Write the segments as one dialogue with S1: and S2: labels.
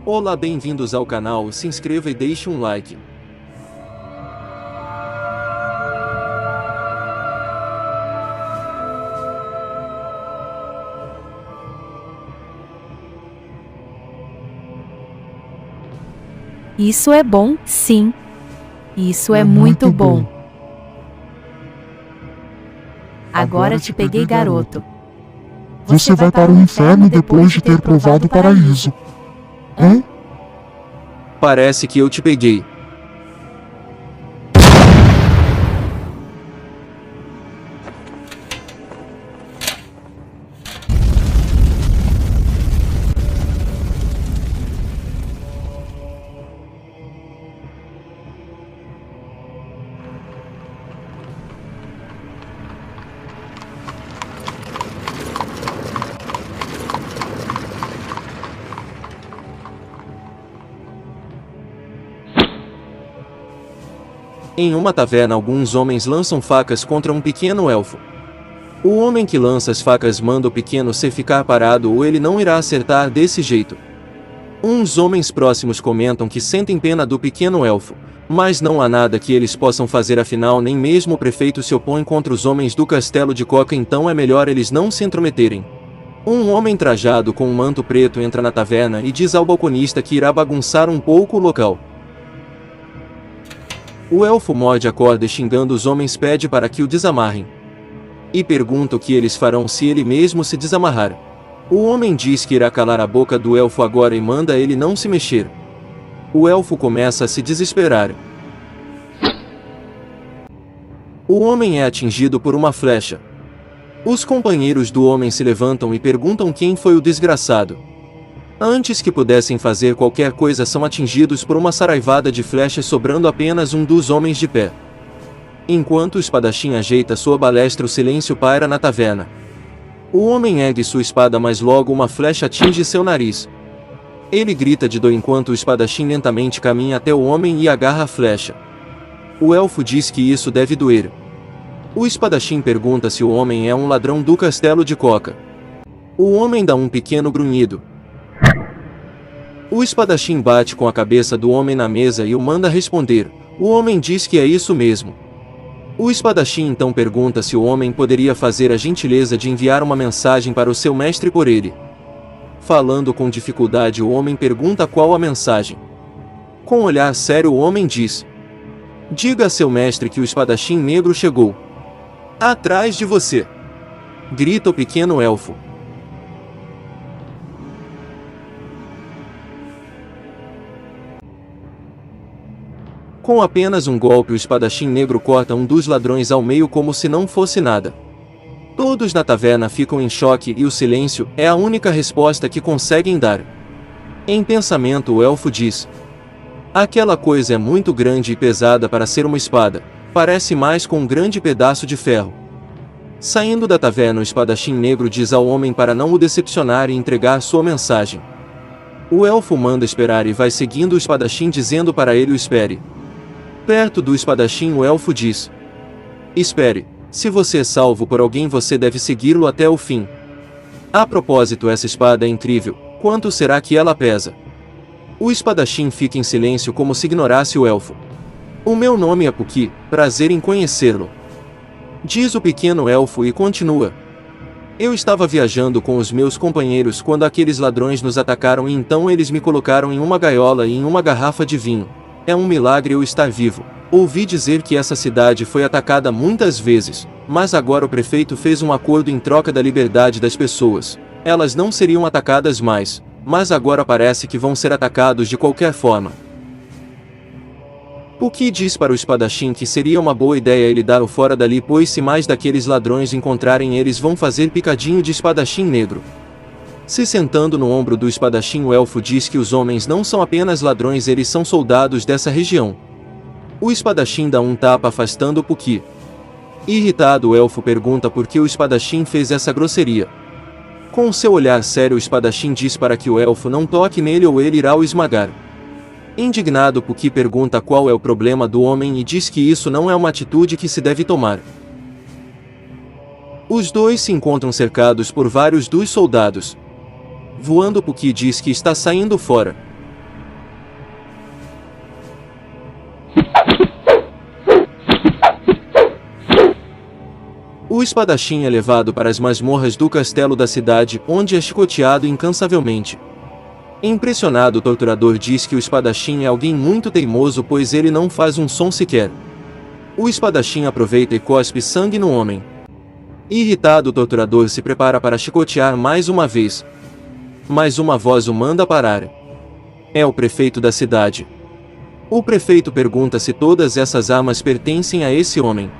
S1: Olá, bem-vindos ao canal, se inscreva e deixe um like.
S2: Isso é bom, sim. Isso é muito bom. Agora te peguei, garoto.
S3: Você vai para o inferno depois de ter provado o paraíso. Hã?
S1: Parece que eu te peguei. Em uma taverna, alguns homens lançam facas contra um pequeno elfo. O homem que lança as facas manda o pequeno ser ficar parado ou ele não irá acertar desse jeito. Uns homens próximos comentam que sentem pena do pequeno elfo, mas não há nada que eles possam fazer, afinal nem mesmo o prefeito se opõe contra os homens do castelo de Coca, então é melhor eles não se intrometerem. Um homem trajado com um manto preto entra na taverna e diz ao balconista que irá bagunçar um pouco o local. O elfo morde a corda e, xingando os homens, pede para que o desamarrem. E pergunta o que eles farão se ele mesmo se desamarrar. O homem diz que irá calar a boca do elfo agora e manda ele não se mexer. O elfo começa a se desesperar. O homem é atingido por uma flecha. Os companheiros do homem se levantam e perguntam quem foi o desgraçado. Antes que pudessem fazer qualquer coisa, são atingidos por uma saraivada de flechas, sobrando apenas um dos homens de pé. Enquanto o espadachim ajeita sua balestra, o silêncio paira na taverna. O homem ergue sua espada, mas logo uma flecha atinge seu nariz. Ele grita de dor enquanto o espadachim lentamente caminha até o homem e agarra a flecha. O elfo diz que isso deve doer. O espadachim pergunta se o homem é um ladrão do castelo de Coca. O homem dá um pequeno grunhido. O espadachim bate com a cabeça do homem na mesa e o manda responder. O homem diz que é isso mesmo. O espadachim então pergunta se o homem poderia fazer a gentileza de enviar uma mensagem para o seu mestre por ele. Falando com dificuldade, o homem pergunta qual a mensagem. Com um olhar sério, o homem diz: diga a seu mestre que o espadachim negro chegou. Atrás de você! Grita o pequeno elfo. Com apenas um golpe, o espadachim negro corta um dos ladrões ao meio como se não fosse nada. Todos na taverna ficam em choque e o silêncio é a única resposta que conseguem dar. Em pensamento, o elfo diz: aquela coisa é muito grande e pesada para ser uma espada, parece mais com um grande pedaço de ferro. Saindo da taverna, o espadachim negro diz ao homem para não o decepcionar e entregar sua mensagem. O elfo manda esperar e vai seguindo o espadachim, dizendo para ele o espere. Perto do espadachim, o elfo diz: espere, se você é salvo por alguém, você deve segui-lo até o fim. A propósito, essa espada é incrível, quanto será que ela pesa? O espadachim fica em silêncio como se ignorasse o elfo. O meu nome é Puki, prazer em conhecê-lo. Diz o pequeno elfo e continua: eu estava viajando com os meus companheiros quando aqueles ladrões nos atacaram e então eles me colocaram em uma gaiola e em uma garrafa de vinho. É um milagre eu estar vivo. Ouvi dizer que essa cidade foi atacada muitas vezes, mas agora o prefeito fez um acordo em troca da liberdade das pessoas. Elas não seriam atacadas mais, mas agora parece que vão ser atacados de qualquer forma. Puki diz para o espadachim que seria uma boa ideia ele dar o fora dali, pois se mais daqueles ladrões encontrarem, eles vão fazer picadinho de espadachim negro. Se sentando no ombro do espadachim, o elfo diz que os homens não são apenas ladrões, eles são soldados dessa região. O espadachim dá um tapa afastando Puki. Irritado, o elfo pergunta por que o espadachim fez essa grosseria. Com seu olhar sério, o espadachim diz para que o elfo não toque nele ou ele irá o esmagar. Indignado, Puki pergunta qual é o problema do homem e diz que isso não é uma atitude que se deve tomar. Os dois se encontram cercados por vários dos soldados. Voando, Puki diz que está saindo fora. O espadachim é levado para as masmorras do castelo da cidade, onde é chicoteado incansavelmente. Impressionado, o torturador diz que o espadachim é alguém muito teimoso, pois ele não faz um som sequer. O espadachim aproveita e cospe sangue no homem. Irritado, o torturador se prepara para chicotear mais uma vez. Mas uma voz o manda parar. É o prefeito da cidade. O prefeito pergunta se todas essas armas pertencem a esse homem.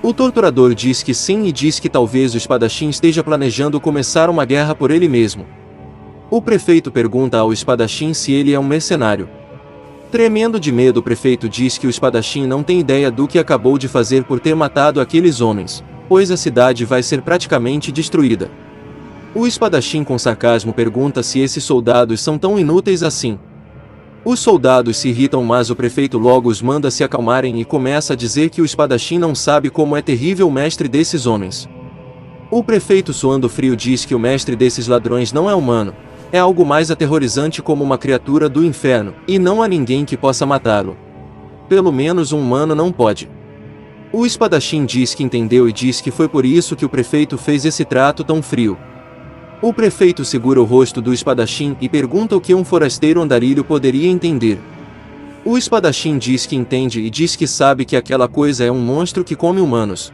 S1: O torturador diz que sim e diz que talvez o espadachim esteja planejando começar uma guerra por ele mesmo. O prefeito pergunta ao espadachim se ele é um mercenário. Tremendo de medo, o prefeito diz que o espadachim não tem ideia do que acabou de fazer por ter matado aqueles homens, pois a cidade vai ser praticamente destruída. O espadachim, com sarcasmo, pergunta se esses soldados são tão inúteis assim. Os soldados se irritam, mas o prefeito logo os manda se acalmarem e começa a dizer que o espadachim não sabe como é terrível o mestre desses homens. O prefeito, suando frio, diz que o mestre desses ladrões não é humano, é algo mais aterrorizante, como uma criatura do inferno, e não há ninguém que possa matá-lo. Pelo menos um humano não pode. O espadachim diz que entendeu e diz que foi por isso que o prefeito fez esse trato tão frio. O prefeito segura o rosto do espadachim e pergunta o que um forasteiro andarilho poderia entender. O espadachim diz que entende e diz que sabe que aquela coisa é um monstro que come humanos.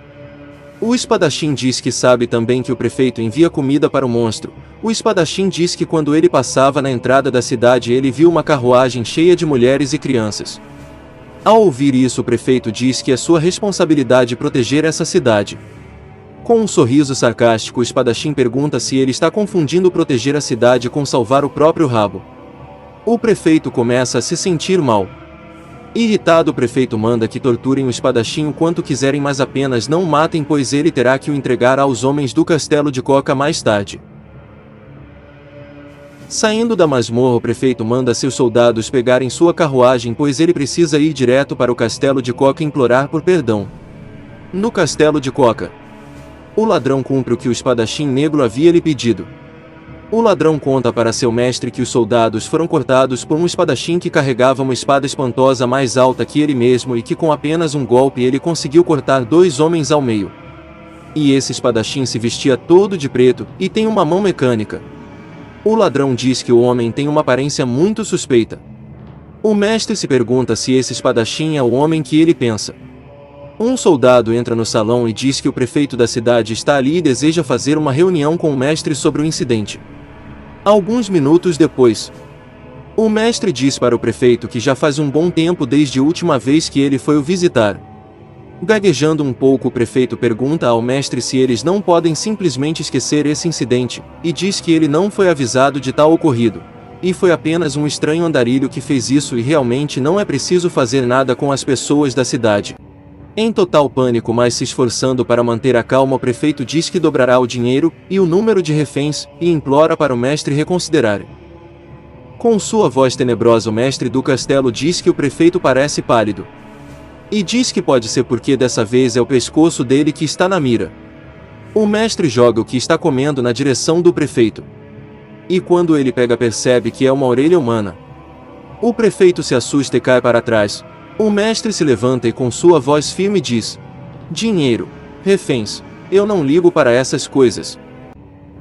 S1: O espadachim diz que sabe também que o prefeito envia comida para o monstro. O espadachim diz que quando ele passava na entrada da cidade ele viu uma carruagem cheia de mulheres e crianças. Ao ouvir isso, o prefeito diz que é sua responsabilidade proteger essa cidade. Com um sorriso sarcástico, o espadachim pergunta se ele está confundindo proteger a cidade com salvar o próprio rabo. O prefeito começa a se sentir mal. Irritado, o prefeito manda que torturem o espadachim o quanto quiserem, mas apenas não o matem, pois ele terá que o entregar aos homens do castelo de Coca mais tarde. Saindo da masmorra, o prefeito manda seus soldados pegarem sua carruagem, pois ele precisa ir direto para o castelo de Coca e implorar por perdão. No castelo de Coca, o ladrão cumpre o que o espadachim negro havia lhe pedido. O ladrão conta para seu mestre que os soldados foram cortados por um espadachim que carregava uma espada espantosa mais alta que ele mesmo e que com apenas um golpe ele conseguiu cortar 2 homens ao meio. E esse espadachim se vestia todo de preto e tem uma mão mecânica. O ladrão diz que o homem tem uma aparência muito suspeita. O mestre se pergunta se esse espadachim é o homem que ele pensa. Um soldado entra no salão e diz que o prefeito da cidade está ali e deseja fazer uma reunião com o mestre sobre o incidente. Alguns minutos depois, o mestre diz para o prefeito que já faz um bom tempo desde a última vez que ele foi o visitar. Gaguejando um pouco, o prefeito pergunta ao mestre se eles não podem simplesmente esquecer esse incidente, e diz que ele não foi avisado de tal ocorrido, e foi apenas um estranho andarilho que fez isso e realmente não é preciso fazer nada com as pessoas da cidade. Em total pânico, mas se esforçando para manter a calma, o prefeito diz que dobrará o dinheiro e o número de reféns e implora para o mestre reconsiderar. Com sua voz tenebrosa, o mestre do castelo diz que o prefeito parece pálido. E diz que pode ser porque dessa vez é o pescoço dele que está na mira. O mestre joga o que está comendo na direção do prefeito. E quando ele pega, percebe que é uma orelha humana. O prefeito se assusta e cai para trás. O mestre se levanta e com sua voz firme diz: dinheiro, reféns, eu não ligo para essas coisas.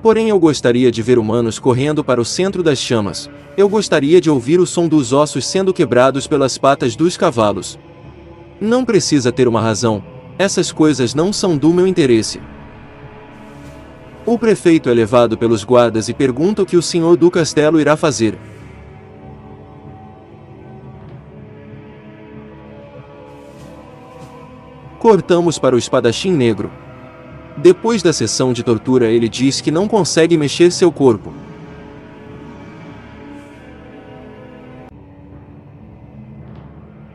S1: Porém eu gostaria de ver humanos correndo para o centro das chamas. Eu gostaria de ouvir o som dos ossos sendo quebrados pelas patas dos cavalos. Não precisa ter uma razão, essas coisas não são do meu interesse. O prefeito é levado pelos guardas e pergunta o que o senhor do castelo irá fazer. Cortamos para o espadachim negro. Depois da sessão de tortura, ele diz que não consegue mexer seu corpo.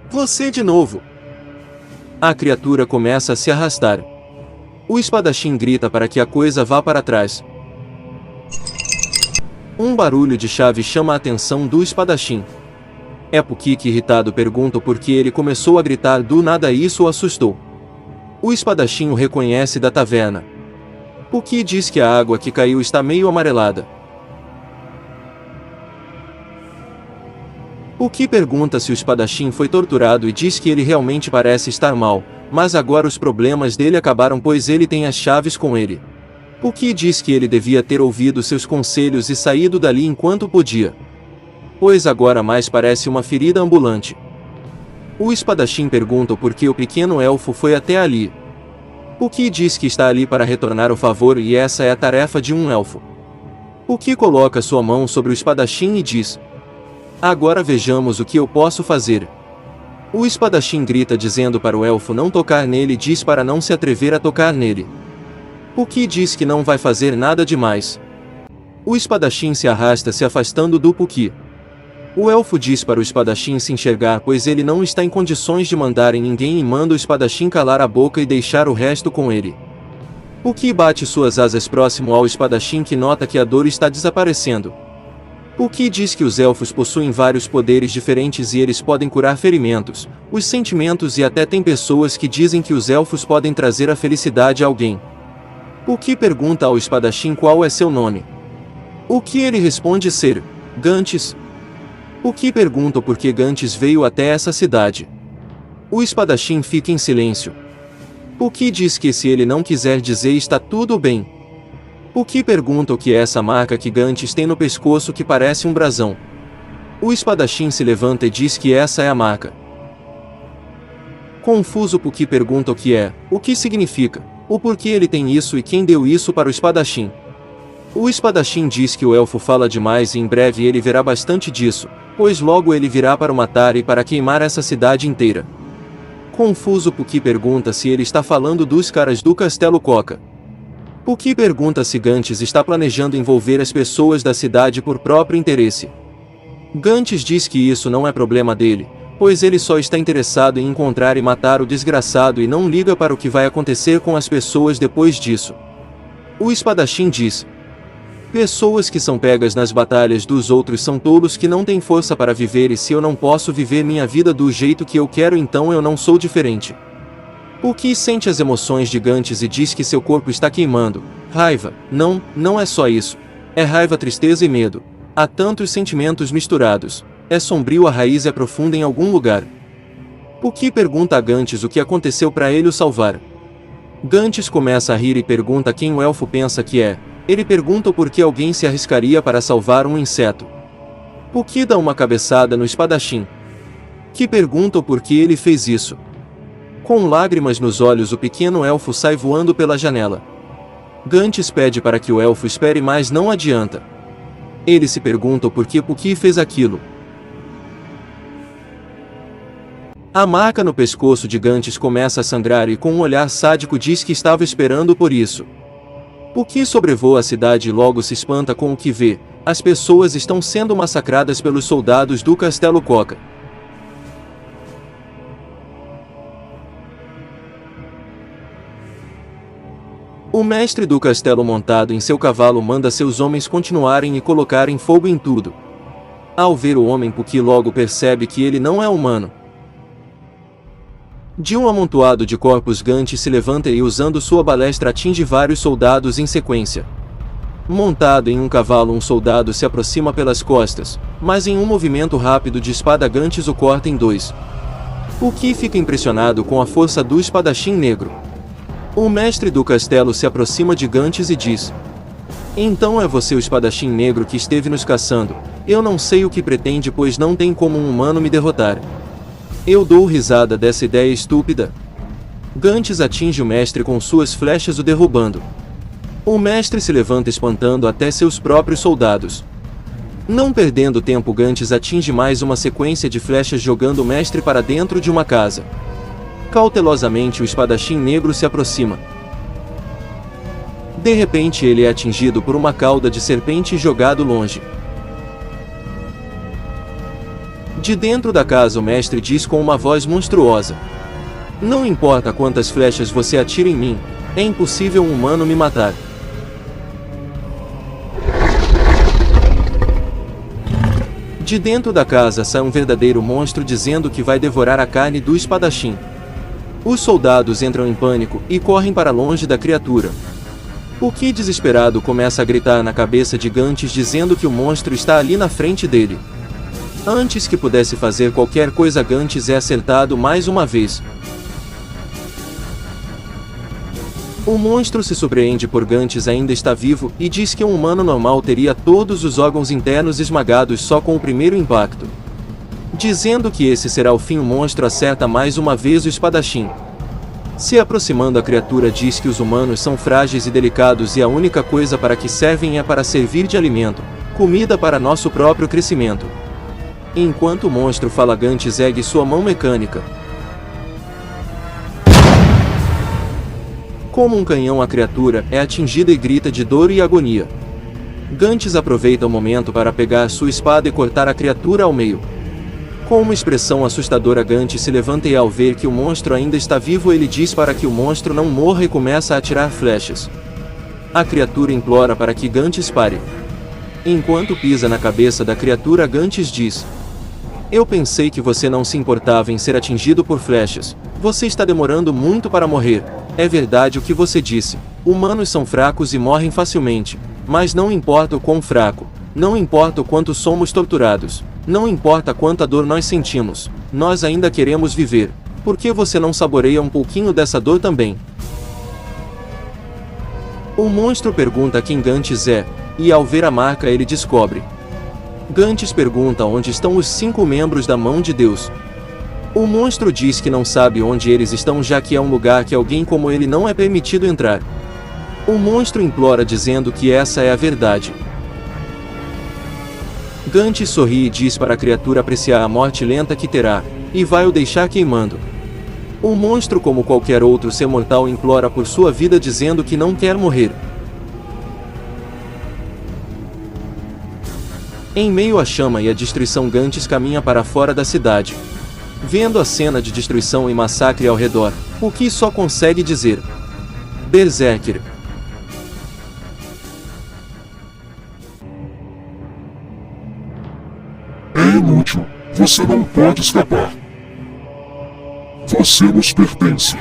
S1: Você de novo! A criatura começa a se arrastar. O espadachim grita para que a coisa vá para trás. Um barulho de chave chama a atenção do espadachim. É Puki que, irritado, pergunta por que ele começou a gritar do nada e isso o assustou. O espadachim o reconhece da taverna. Puki diz que a água que caiu está meio amarelada. O que pergunta se o espadachim foi torturado e diz que ele realmente parece estar mal, mas agora os problemas dele acabaram pois ele tem as chaves com ele. O que diz que ele devia ter ouvido seus conselhos e saído dali enquanto podia, pois agora mais parece uma ferida ambulante. O espadachim pergunta por que o pequeno elfo foi até ali. O que diz que está ali para retornar o favor e essa é a tarefa de um elfo. O que coloca sua mão sobre o espadachim e diz: agora vejamos o que eu posso fazer. O espadachim grita dizendo para o elfo não tocar nele e diz para não se atrever a tocar nele. O que diz que não vai fazer nada demais. O espadachim se arrasta se afastando do Puki. O elfo diz para o espadachim se enxergar pois ele não está em condições de mandar em ninguém e manda o espadachim calar a boca e deixar o resto com ele. O que bate suas asas próximo ao espadachim que nota que a dor está desaparecendo. O que diz que os elfos possuem vários poderes diferentes e eles podem curar ferimentos, os sentimentos e até tem pessoas que dizem que os elfos podem trazer a felicidade a alguém. O que pergunta ao espadachim qual é seu nome. O que ele responde ser Gantes. O que pergunta por que Gantes veio até essa cidade. O espadachim fica em silêncio. O que diz que se ele não quiser dizer está tudo bem. O que pergunta o que é essa marca que Gantes tem no pescoço que parece um brasão. O espadachim se levanta e diz que essa é a marca. Confuso Puki pergunta o que significa, o porquê ele tem isso e quem deu isso para o espadachim. O espadachim diz que o elfo fala demais e em breve ele verá bastante disso, pois logo ele virá para o matar e para queimar essa cidade inteira. Confuso Puki pergunta se ele está falando dos caras do Castelo Coca. Puki pergunta se Gantes está planejando envolver as pessoas da cidade por próprio interesse. Gantes diz que isso não é problema dele, pois ele só está interessado em encontrar e matar o desgraçado e não liga para o que vai acontecer com as pessoas depois disso. O espadachim diz: pessoas que são pegas nas batalhas dos outros são tolos que não têm força para viver e se eu não posso viver minha vida do jeito que eu quero então eu não sou diferente. Puki sente as emoções gigantes e diz que seu corpo está queimando. Raiva, não é só isso. É raiva, tristeza e medo. Há tantos sentimentos misturados. É sombrio, a raiz é profunda em algum lugar. Puki pergunta a Gantes o que aconteceu para ele o salvar. Gantes começa a rir e pergunta quem o elfo pensa que é. Ele pergunta por que alguém se arriscaria para salvar um inseto. Puki dá uma cabeçada no espadachim, que pergunta por que ele fez isso. Com lágrimas nos olhos o pequeno elfo sai voando pela janela. Gantes pede para que o elfo espere mas não adianta. Ele se pergunta por que Puki fez aquilo. A marca no pescoço de Gantes começa a sangrar e com um olhar sádico diz que estava esperando por isso. Puki sobrevoa a cidade e logo se espanta com o que vê. As pessoas estão sendo massacradas pelos soldados do Castelo Coca. O mestre do castelo montado em seu cavalo manda seus homens continuarem e colocarem fogo em tudo. Ao ver o homem Puki logo percebe que ele não é humano. De um amontoado de corpos Gantes se levanta e usando sua balestra atinge vários soldados em sequência. Montado em um cavalo um soldado se aproxima pelas costas, mas em um movimento rápido de espada Gantes o corta em dois. Puki fica impressionado com a força do espadachim negro. O mestre do castelo se aproxima de Gantes e diz: então é você o espadachim negro que esteve nos caçando. Eu não sei o que pretende pois não tem como um humano me derrotar. Eu dou risada dessa ideia estúpida. Gantes atinge o mestre com suas flechas o derrubando. O mestre se levanta espantando até seus próprios soldados. Não perdendo tempo Gantes atinge mais uma sequência de flechas jogando o mestre para dentro de uma casa. Cautelosamente o espadachim negro se aproxima. De repente ele é atingido por uma cauda de serpente e jogado longe. De dentro da casa o mestre diz com uma voz monstruosa: não importa quantas flechas você atira em mim, é impossível um humano me matar. De dentro da casa sai um verdadeiro monstro dizendo que vai devorar a carne do espadachim. Os soldados entram em pânico e correm para longe da criatura. Puki desesperado começa a gritar na cabeça de Gantes dizendo que o monstro está ali na frente dele. Antes que pudesse fazer qualquer coisa, Gantz é acertado mais uma vez. O monstro se surpreende por Gantz ainda estar vivo e diz que um humano normal teria todos os órgãos internos esmagados só com o primeiro impacto. Dizendo que esse será o fim, o monstro acerta mais uma vez o espadachim. Se aproximando, a criatura diz que os humanos são frágeis e delicados e a única coisa para que servem é para servir de alimento, comida para nosso próprio crescimento. Enquanto o monstro fala, Gantz ergue sua mão mecânica. Como um canhão, a criatura é atingida e grita de dor e agonia. Gantz aproveita o momento para pegar sua espada e cortar a criatura ao meio. Com uma expressão assustadora, Gantz se levanta e, ao ver que o monstro ainda está vivo, ele diz para que o monstro não morra e começa a atirar flechas. A criatura implora para que Gantz pare. Enquanto pisa na cabeça da criatura, Gantz diz: "Eu pensei que você não se importava em ser atingido por flechas. Você está demorando muito para morrer. É verdade o que você disse. Humanos são fracos e morrem facilmente. Mas não importa o quão fraco. Não importa o quanto somos torturados. Não importa quanta dor nós sentimos. Nós ainda queremos viver. Por que você não saboreia um pouquinho dessa dor também?" O monstro pergunta quem Gantz é, e ao ver a marca ele descobre. Gantz pergunta onde estão os 5 membros da mão de Deus. O monstro diz que não sabe onde eles estão, já que é um lugar que alguém como ele não é permitido entrar. O monstro implora dizendo que essa é a verdade. Gantz sorri e diz para a criatura apreciar a morte lenta que terá, e vai o deixar queimando. O monstro, como qualquer outro ser mortal, implora por sua vida dizendo que não quer morrer. Em meio à chama e à destruição, Gantz caminha para fora da cidade. Vendo a cena de destruição e massacre ao redor, o que só consegue dizer: Berserker.
S3: É inútil. Você não pode escapar. Você nos pertence.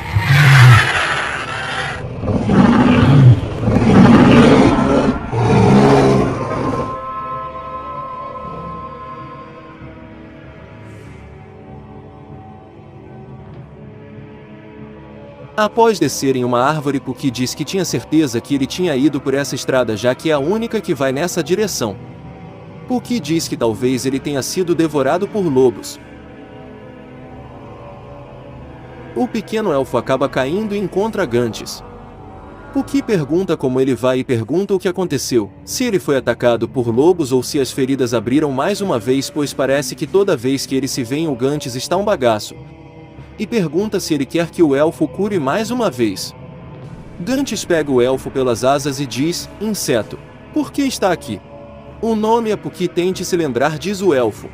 S1: Após descer em uma árvore, Puki diz que tinha certeza que ele tinha ido por essa estrada, já que é a única que vai nessa direção. Puki diz que talvez ele tenha sido devorado por lobos. O pequeno elfo acaba caindo e encontra Gantz. Puki pergunta como ele vai e pergunta o que aconteceu, se ele foi atacado por lobos ou se as feridas abriram mais uma vez, pois parece que toda vez que ele se vê, o Gantz está um bagaço. E pergunta se ele quer que o elfo cure mais uma vez. Gantz pega o elfo pelas asas e diz: "Inseto, por que está aqui?" "O nome é Puki, tente se lembrar", diz o elfo.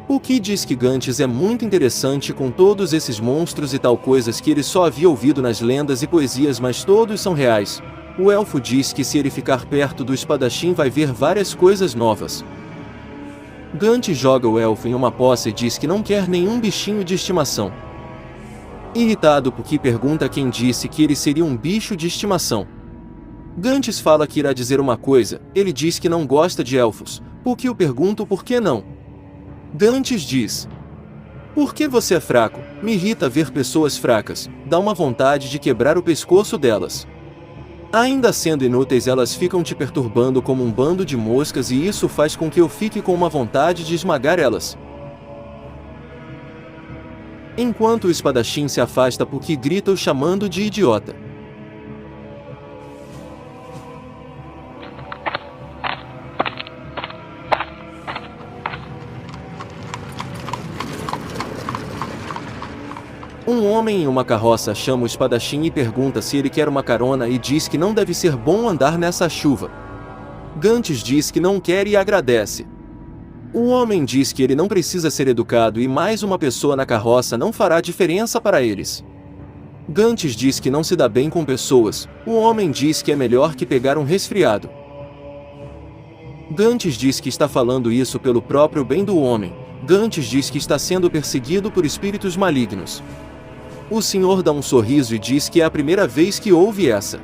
S1: Puki diz que Gantz é muito interessante com todos esses monstros e tal, coisas que ele só havia ouvido nas lendas e poesias, mas todos são reais. O elfo diz que se ele ficar perto do espadachim vai ver várias coisas novas. Gantz joga o elfo em uma poça e diz que não quer nenhum bichinho de estimação. Irritado, Puki pergunta quem disse que ele seria um bicho de estimação. Gantz fala que irá dizer uma coisa, ele diz que não gosta de elfos. Puki o pergunta por que não. Gantz diz: "Por que você é fraco? Me irrita ver pessoas fracas, dá uma vontade de quebrar o pescoço delas. Ainda sendo inúteis, elas ficam te perturbando como um bando de moscas e isso faz com que eu fique com uma vontade de esmagar elas." Enquanto o espadachim se afasta, Puki grita o chamando de idiota. Um homem em uma carroça chama o espadachim e pergunta se ele quer uma carona e diz que não deve ser bom andar nessa chuva. Gantz diz que não quer e agradece. O homem diz que ele não precisa ser educado e mais uma pessoa na carroça não fará diferença para eles. Gantz diz que não se dá bem com pessoas. O homem diz que é melhor que pegar um resfriado. Gantz diz que está falando isso pelo próprio bem do homem. Gantz diz que está sendo perseguido por espíritos malignos. O senhor dá um sorriso e diz que é a primeira vez que ouve essa.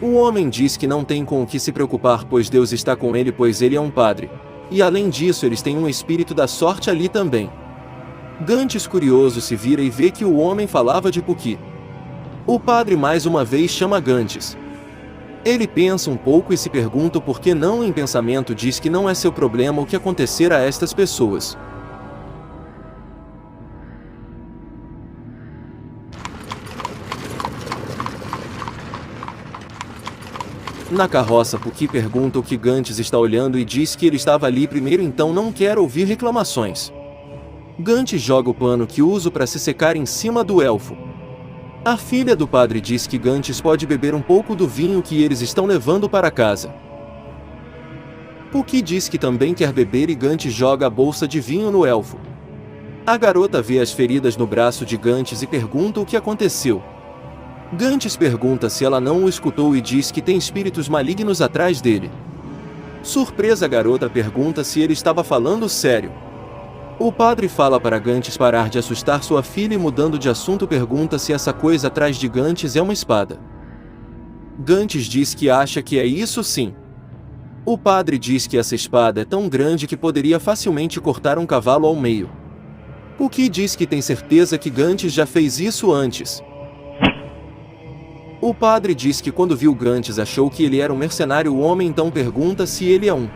S1: O homem diz que não tem com o que se preocupar, pois Deus está com ele, pois ele é um padre. E além disso eles têm um espírito da sorte ali também. Gantes curioso se vira e vê que o homem falava de Puki. O padre mais uma vez chama Gantes. Ele pensa um pouco e se pergunta por que não em pensamento diz que não é seu problema o que acontecer a estas pessoas. Na carroça Puki pergunta o que Gantes está olhando e diz que ele estava ali primeiro, então não quer ouvir reclamações. Gantes joga o pano que usa para se secar em cima do elfo. A filha do padre diz que Gantes pode beber um pouco do vinho que eles estão levando para casa. Puki diz que também quer beber e Gantes joga a bolsa de vinho no elfo. A garota vê as feridas no braço de Gantes e pergunta o que aconteceu. Gantes pergunta se ela não o escutou e diz que tem espíritos malignos atrás dele. Surpresa, a garota pergunta se ele estava falando sério. O padre fala para Gantes parar de assustar sua filha e, mudando de assunto, pergunta se essa coisa atrás de Gantes é uma espada. Gantes diz que acha que é isso sim. O padre diz que essa espada é tão grande que poderia facilmente cortar um cavalo ao meio. Puki diz que tem certeza que Gantes já fez isso antes. O padre diz que quando viu Gantes achou que ele era um mercenário. O homem então pergunta se ele é um.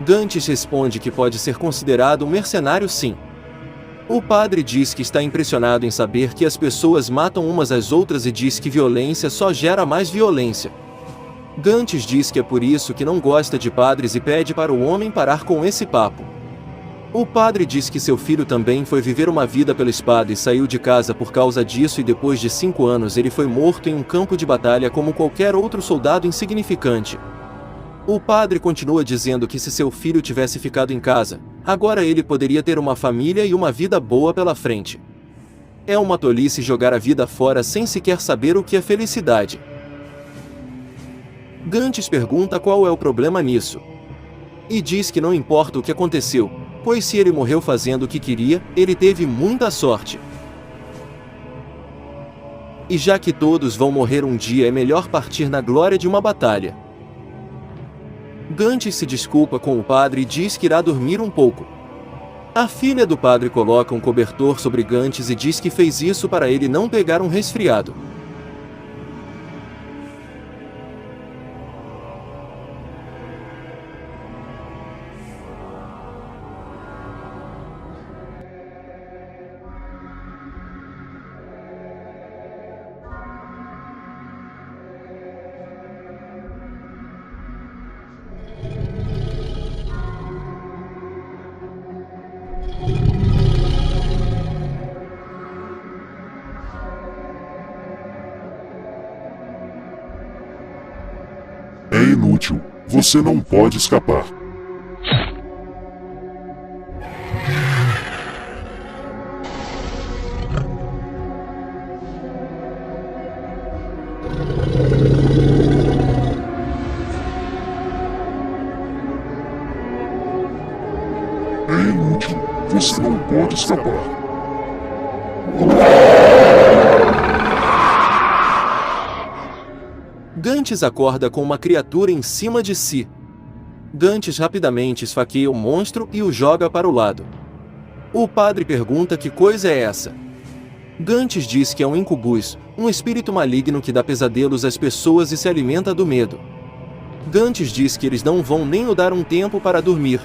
S1: Gantes responde que pode ser considerado um mercenário sim. O padre diz que está impressionado em saber que as pessoas matam umas às outras e diz que violência só gera mais violência. Gantes diz que é por isso que não gosta de padres e pede para o homem parar com esse papo. O padre diz que seu filho também foi viver uma vida pela espada e saiu de casa por causa disso, e depois de 5 anos ele foi morto em um campo de batalha como qualquer outro soldado insignificante. O padre continua dizendo que se seu filho tivesse ficado em casa, agora ele poderia ter uma família e uma vida boa pela frente. É uma tolice jogar a vida fora sem sequer saber o que é felicidade. Gantes pergunta qual é o problema nisso. E diz que não importa o que aconteceu, pois se ele morreu fazendo o que queria, ele teve muita sorte. E já que todos vão morrer um dia, é melhor partir na glória de uma batalha. Gantes se desculpa com o padre e diz que irá dormir um pouco. A filha do padre coloca um cobertor sobre Gantes e diz que fez isso para ele não pegar um resfriado.
S3: É inútil. Você não pode escapar. É inútil. Você não pode escapar.
S1: Gantes acorda com uma criatura em cima de si. Gantes rapidamente esfaqueia o monstro e o joga para o lado. O padre pergunta que coisa é essa. Gantes diz que é um incubus, um espírito maligno que dá pesadelos às pessoas e se alimenta do medo. Gantes diz que eles não vão nem o dar um tempo para dormir.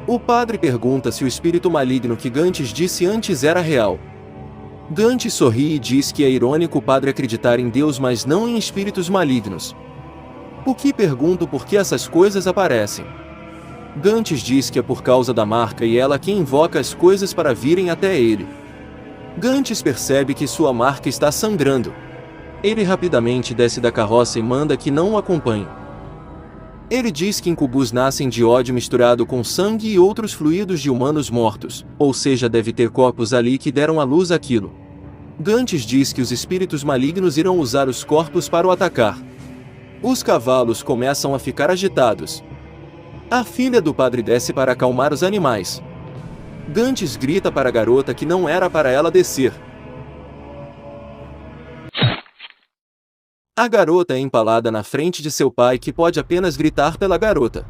S1: O padre pergunta se o espírito maligno que Gantes disse antes era real. Gantes sorri e diz que é irônico o padre acreditar em Deus, mas não em espíritos malignos. Puki pergunta por que essas coisas aparecem. Gantes diz que é por causa da marca e ela quem invoca as coisas para virem até ele. Gantes percebe que sua marca está sangrando. Ele rapidamente desce da carroça e manda que não o acompanhe. Ele diz que incubus nascem de ódio misturado com sangue e outros fluidos de humanos mortos, ou seja, deve ter corpos ali que deram à luz aquilo. Gantes diz que os espíritos malignos irão usar os corpos para o atacar. Os cavalos começam a ficar agitados. A filha do padre desce para acalmar os animais. Gantes grita para a garota que não era para ela descer. A garota é empalada na frente de seu pai, que pode apenas gritar pela garota.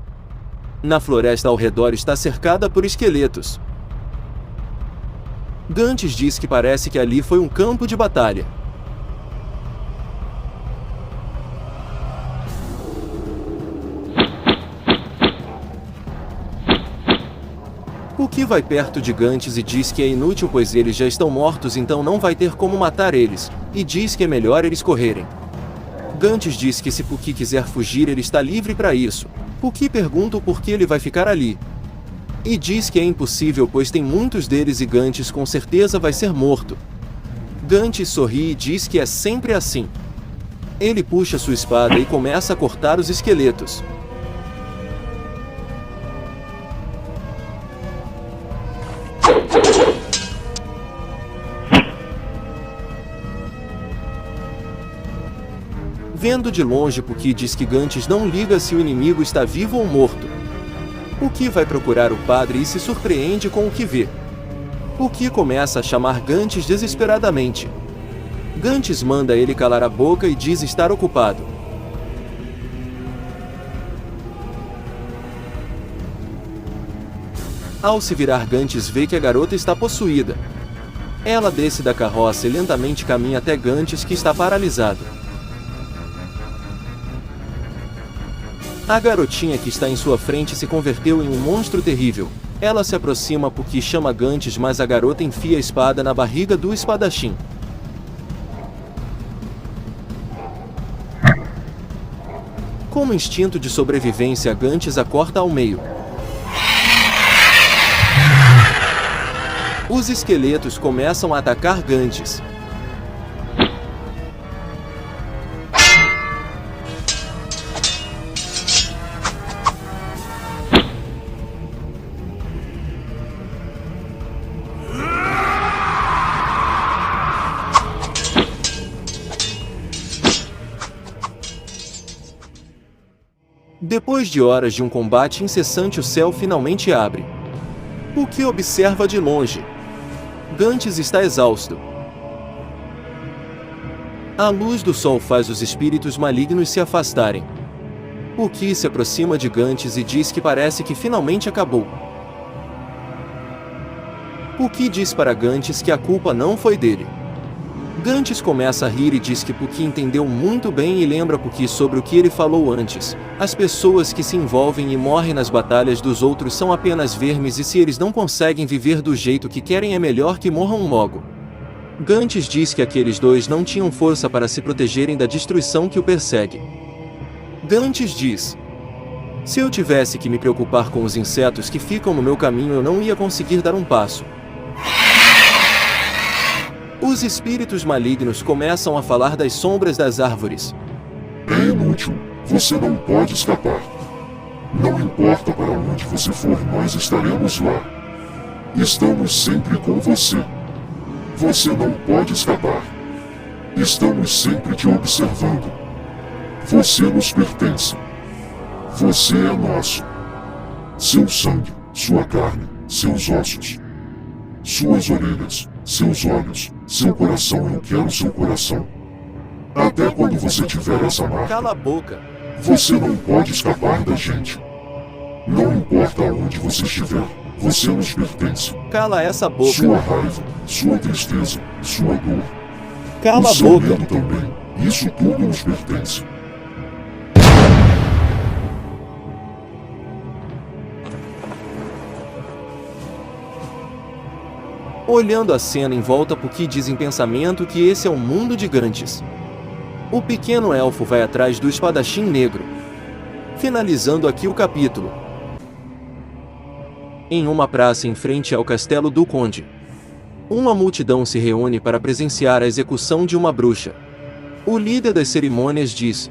S1: Na floresta ao redor está cercada por esqueletos. Gantes diz que parece que ali foi um campo de batalha. Puki vai perto de Gantes e diz que é inútil pois eles já estão mortos, então não vai ter como matar eles, e diz que é melhor eles correrem. Gantes diz que se Puki quiser fugir ele está livre para isso. Puki pergunta o porquê ele vai ficar ali. E diz que é impossível pois tem muitos deles e Gantes com certeza vai ser morto. Gantes sorri e diz que é sempre assim. Ele puxa sua espada e começa a cortar os esqueletos. Vendo de longe, Puki diz que Gantes não liga se o inimigo está vivo ou morto. Puki vai procurar o padre e se surpreende com o que vê. Puki começa a chamar Gantes desesperadamente. Gantes manda ele calar a boca e diz estar ocupado. Ao se virar, Gantes vê que a garota está possuída. Ela desce da carroça e lentamente caminha até Gantes, que está paralisado. A garotinha que está em sua frente se converteu em um monstro terrível. Ela se aproxima porque chama Gantes, mas a garota enfia a espada na barriga do espadachim. Como instinto de sobrevivência, Gantes a corta ao meio. Os esqueletos começam a atacar Gantes. Depois de horas de um combate incessante, o céu finalmente abre. Puki observa de longe. Gantes está exausto. A luz do sol faz os espíritos malignos se afastarem. Puki se aproxima de Gantes e diz que parece que finalmente acabou. Puki diz para Gantes que a culpa não foi dele. Gantes começa a rir e diz que Puki entendeu muito bem e lembra Puki sobre o que ele falou antes. As pessoas que se envolvem e morrem nas batalhas dos outros são apenas vermes e se eles não conseguem viver do jeito que querem é melhor que morram logo. Gantes diz que aqueles dois não tinham força para se protegerem da destruição que o persegue. Gantes diz: se eu tivesse que me preocupar com os insetos que ficam no meu caminho eu não ia conseguir dar um passo. Os espíritos malignos começam a falar das sombras das árvores.
S3: É inútil. Você não pode escapar. Não importa para onde você for, nós estaremos lá. Estamos sempre com você. Você não pode escapar. Estamos sempre te observando. Você nos pertence. Você é nosso. Seu sangue, sua carne, seus ossos, suas orelhas, seus olhos, seu coração. Eu quero seu coração. Até quando você tiver essa marca,
S1: Cala a boca.
S3: você não pode escapar da gente. Não importa aonde você estiver, você nos pertence.
S1: Cala essa boca.
S3: Sua raiva, sua tristeza, sua dor.
S1: Cala
S3: o
S1: a
S3: seu
S1: boca.
S3: medo também. Isso tudo nos pertence.
S1: Olhando a cena em volta, Puki diz em pensamento que esse é o mundo de Gantes. O pequeno elfo vai atrás do espadachim negro. Finalizando aqui o capítulo. Em uma praça em frente ao castelo do conde, uma multidão se reúne para presenciar a execução de uma bruxa. O líder das cerimônias diz: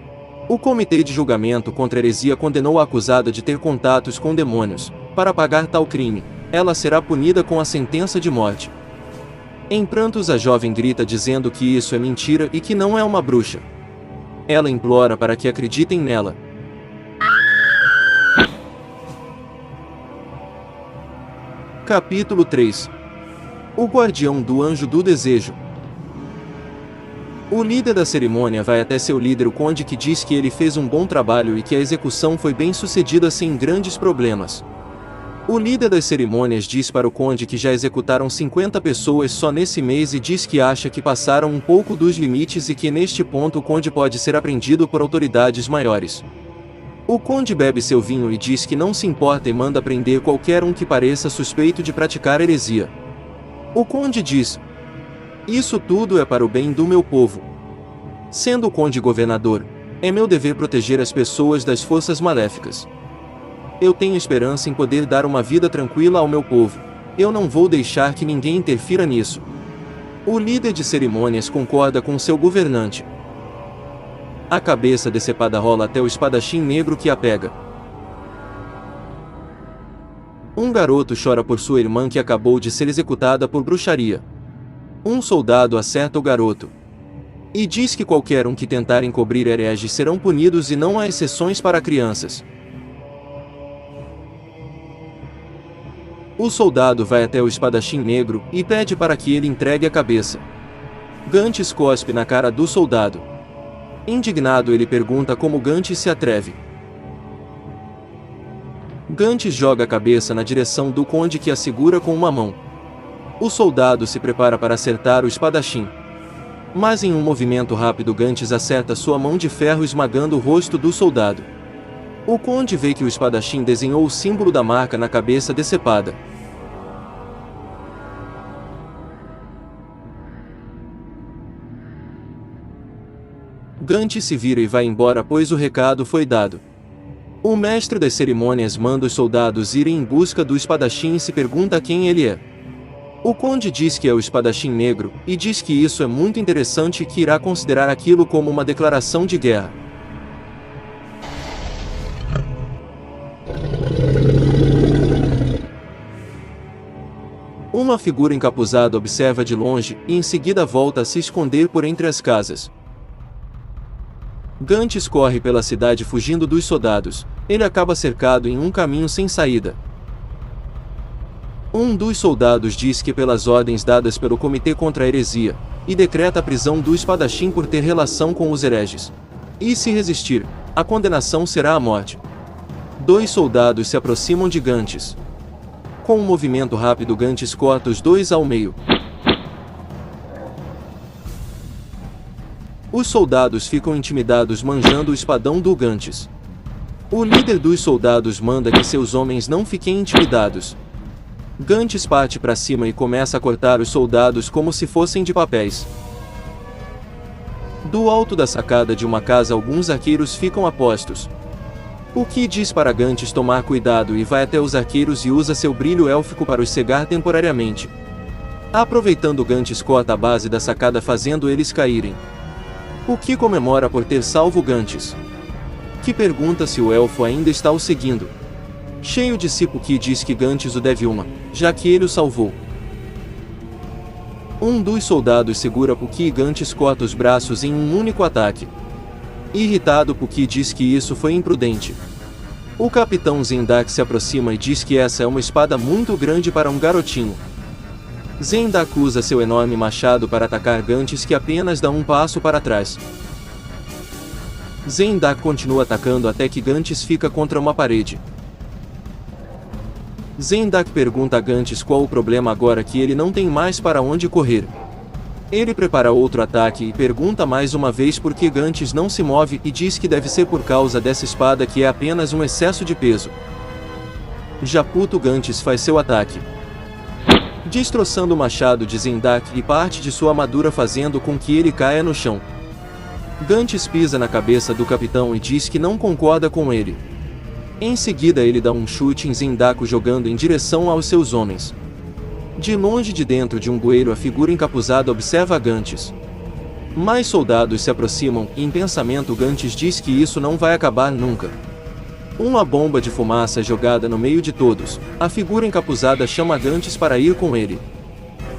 S1: o comitê de julgamento contra a heresia condenou a acusada de ter contatos com demônios. Para pagar tal crime, ela será punida com a sentença de morte. Em prantos, a jovem grita dizendo que isso é mentira e que não é uma bruxa. Ela implora para que acreditem nela. Capítulo 3. O Guardião do Anjo do Desejo. O líder da cerimônia vai até seu líder, o conde, que diz que ele fez um bom trabalho e que a execução foi bem sucedida sem grandes problemas. O líder das cerimônias diz para o conde que já executaram 50 pessoas só nesse mês e diz que acha que passaram um pouco dos limites e que neste ponto o conde pode ser apreendido por autoridades maiores. O conde bebe seu vinho e diz que não se importa e manda prender qualquer um que pareça suspeito de praticar heresia. O conde diz: "Isso tudo é para o bem do meu povo. Sendo o conde governador, é meu dever proteger as pessoas das forças maléficas. Eu tenho esperança em poder dar uma vida tranquila ao meu povo. Eu não vou deixar que ninguém interfira nisso." O líder de cerimônias concorda com seu governante. A cabeça decepada rola até o espadachim negro, que a pega. Um garoto chora por sua irmã que acabou de ser executada por bruxaria. Um soldado acerta o garoto e diz que qualquer um que tentar encobrir hereges serão punidos e não há exceções para crianças. O soldado vai até o espadachim negro e pede para que ele entregue a cabeça. Gantz cospe na cara do soldado. Indignado, ele pergunta como Gantz se atreve. Gantz joga a cabeça na direção do conde, que a segura com uma mão. O soldado se prepara para acertar o espadachim. Mas em um movimento rápido, Gantz acerta sua mão de ferro, esmagando o rosto do soldado. O conde vê que o espadachim desenhou o símbolo da marca na cabeça decepada. Gantz se vira e vai embora, pois o recado foi dado. O mestre das cerimônias manda os soldados irem em busca do espadachim e se pergunta quem ele é. O conde diz que é o espadachim negro, e diz que isso é muito interessante e que irá considerar aquilo como uma declaração de guerra. Uma figura encapuzada observa de longe, e em seguida volta a se esconder por entre as casas. Gantz corre pela cidade fugindo dos soldados. Ele acaba cercado em um caminho sem saída. Um dos soldados diz que, pelas ordens dadas pelo Comitê contra a Heresia, e decreta a prisão do espadachim por ter relação com os hereges. E se resistir, a condenação será a morte. 2 soldados se aproximam de Gantz. Com um movimento rápido, Gantz corta os 2 ao meio. Os soldados ficam intimidados, manjando o espadão do Gantz. O líder dos soldados manda que seus homens não fiquem intimidados. Gantz parte para cima e começa a cortar os soldados como se fossem de papéis. Do alto da sacada de uma casa, alguns arqueiros ficam a postos. O que diz para Gantz tomar cuidado e vai até os arqueiros e usa seu brilho élfico para os cegar temporariamente. Aproveitando, Gantz corta a base da sacada, fazendo eles caírem. O que comemora por ter salvo Gantz, que pergunta se o elfo ainda está o seguindo. Cheio de si, que diz que Gantz o deve uma, já que ele o salvou. Um dos soldados segura Puki e Gantz corta os braços em um único ataque. Irritado, Puki diz que isso foi imprudente. O capitão Zendak se aproxima e diz que essa é uma espada muito grande para um garotinho. Zendak usa seu enorme machado para atacar Gantz, que apenas dá um passo para trás. Zendak continua atacando até que Gantz fica contra uma parede. Zendak pergunta a Gantz qual o problema agora que ele não tem mais para onde correr. Ele prepara outro ataque e pergunta mais uma vez por que Gantz não se move e diz que deve ser por causa dessa espada, que é apenas um excesso de peso. Já puto, Gantz faz seu ataque, destroçando o machado de Zendak e parte de sua armadura, fazendo com que ele caia no chão. Gantz pisa na cabeça do capitão e diz que não concorda com ele. Em seguida, ele dá um chute em Zendak, jogando em direção aos seus homens. De longe, de dentro de um bueiro, a figura encapuzada observa Gantz. Mais soldados se aproximam e, em pensamento, Gantz diz que isso não vai acabar nunca. Uma bomba de fumaça é jogada no meio de todos. A figura encapuzada chama Gantz para ir com ele.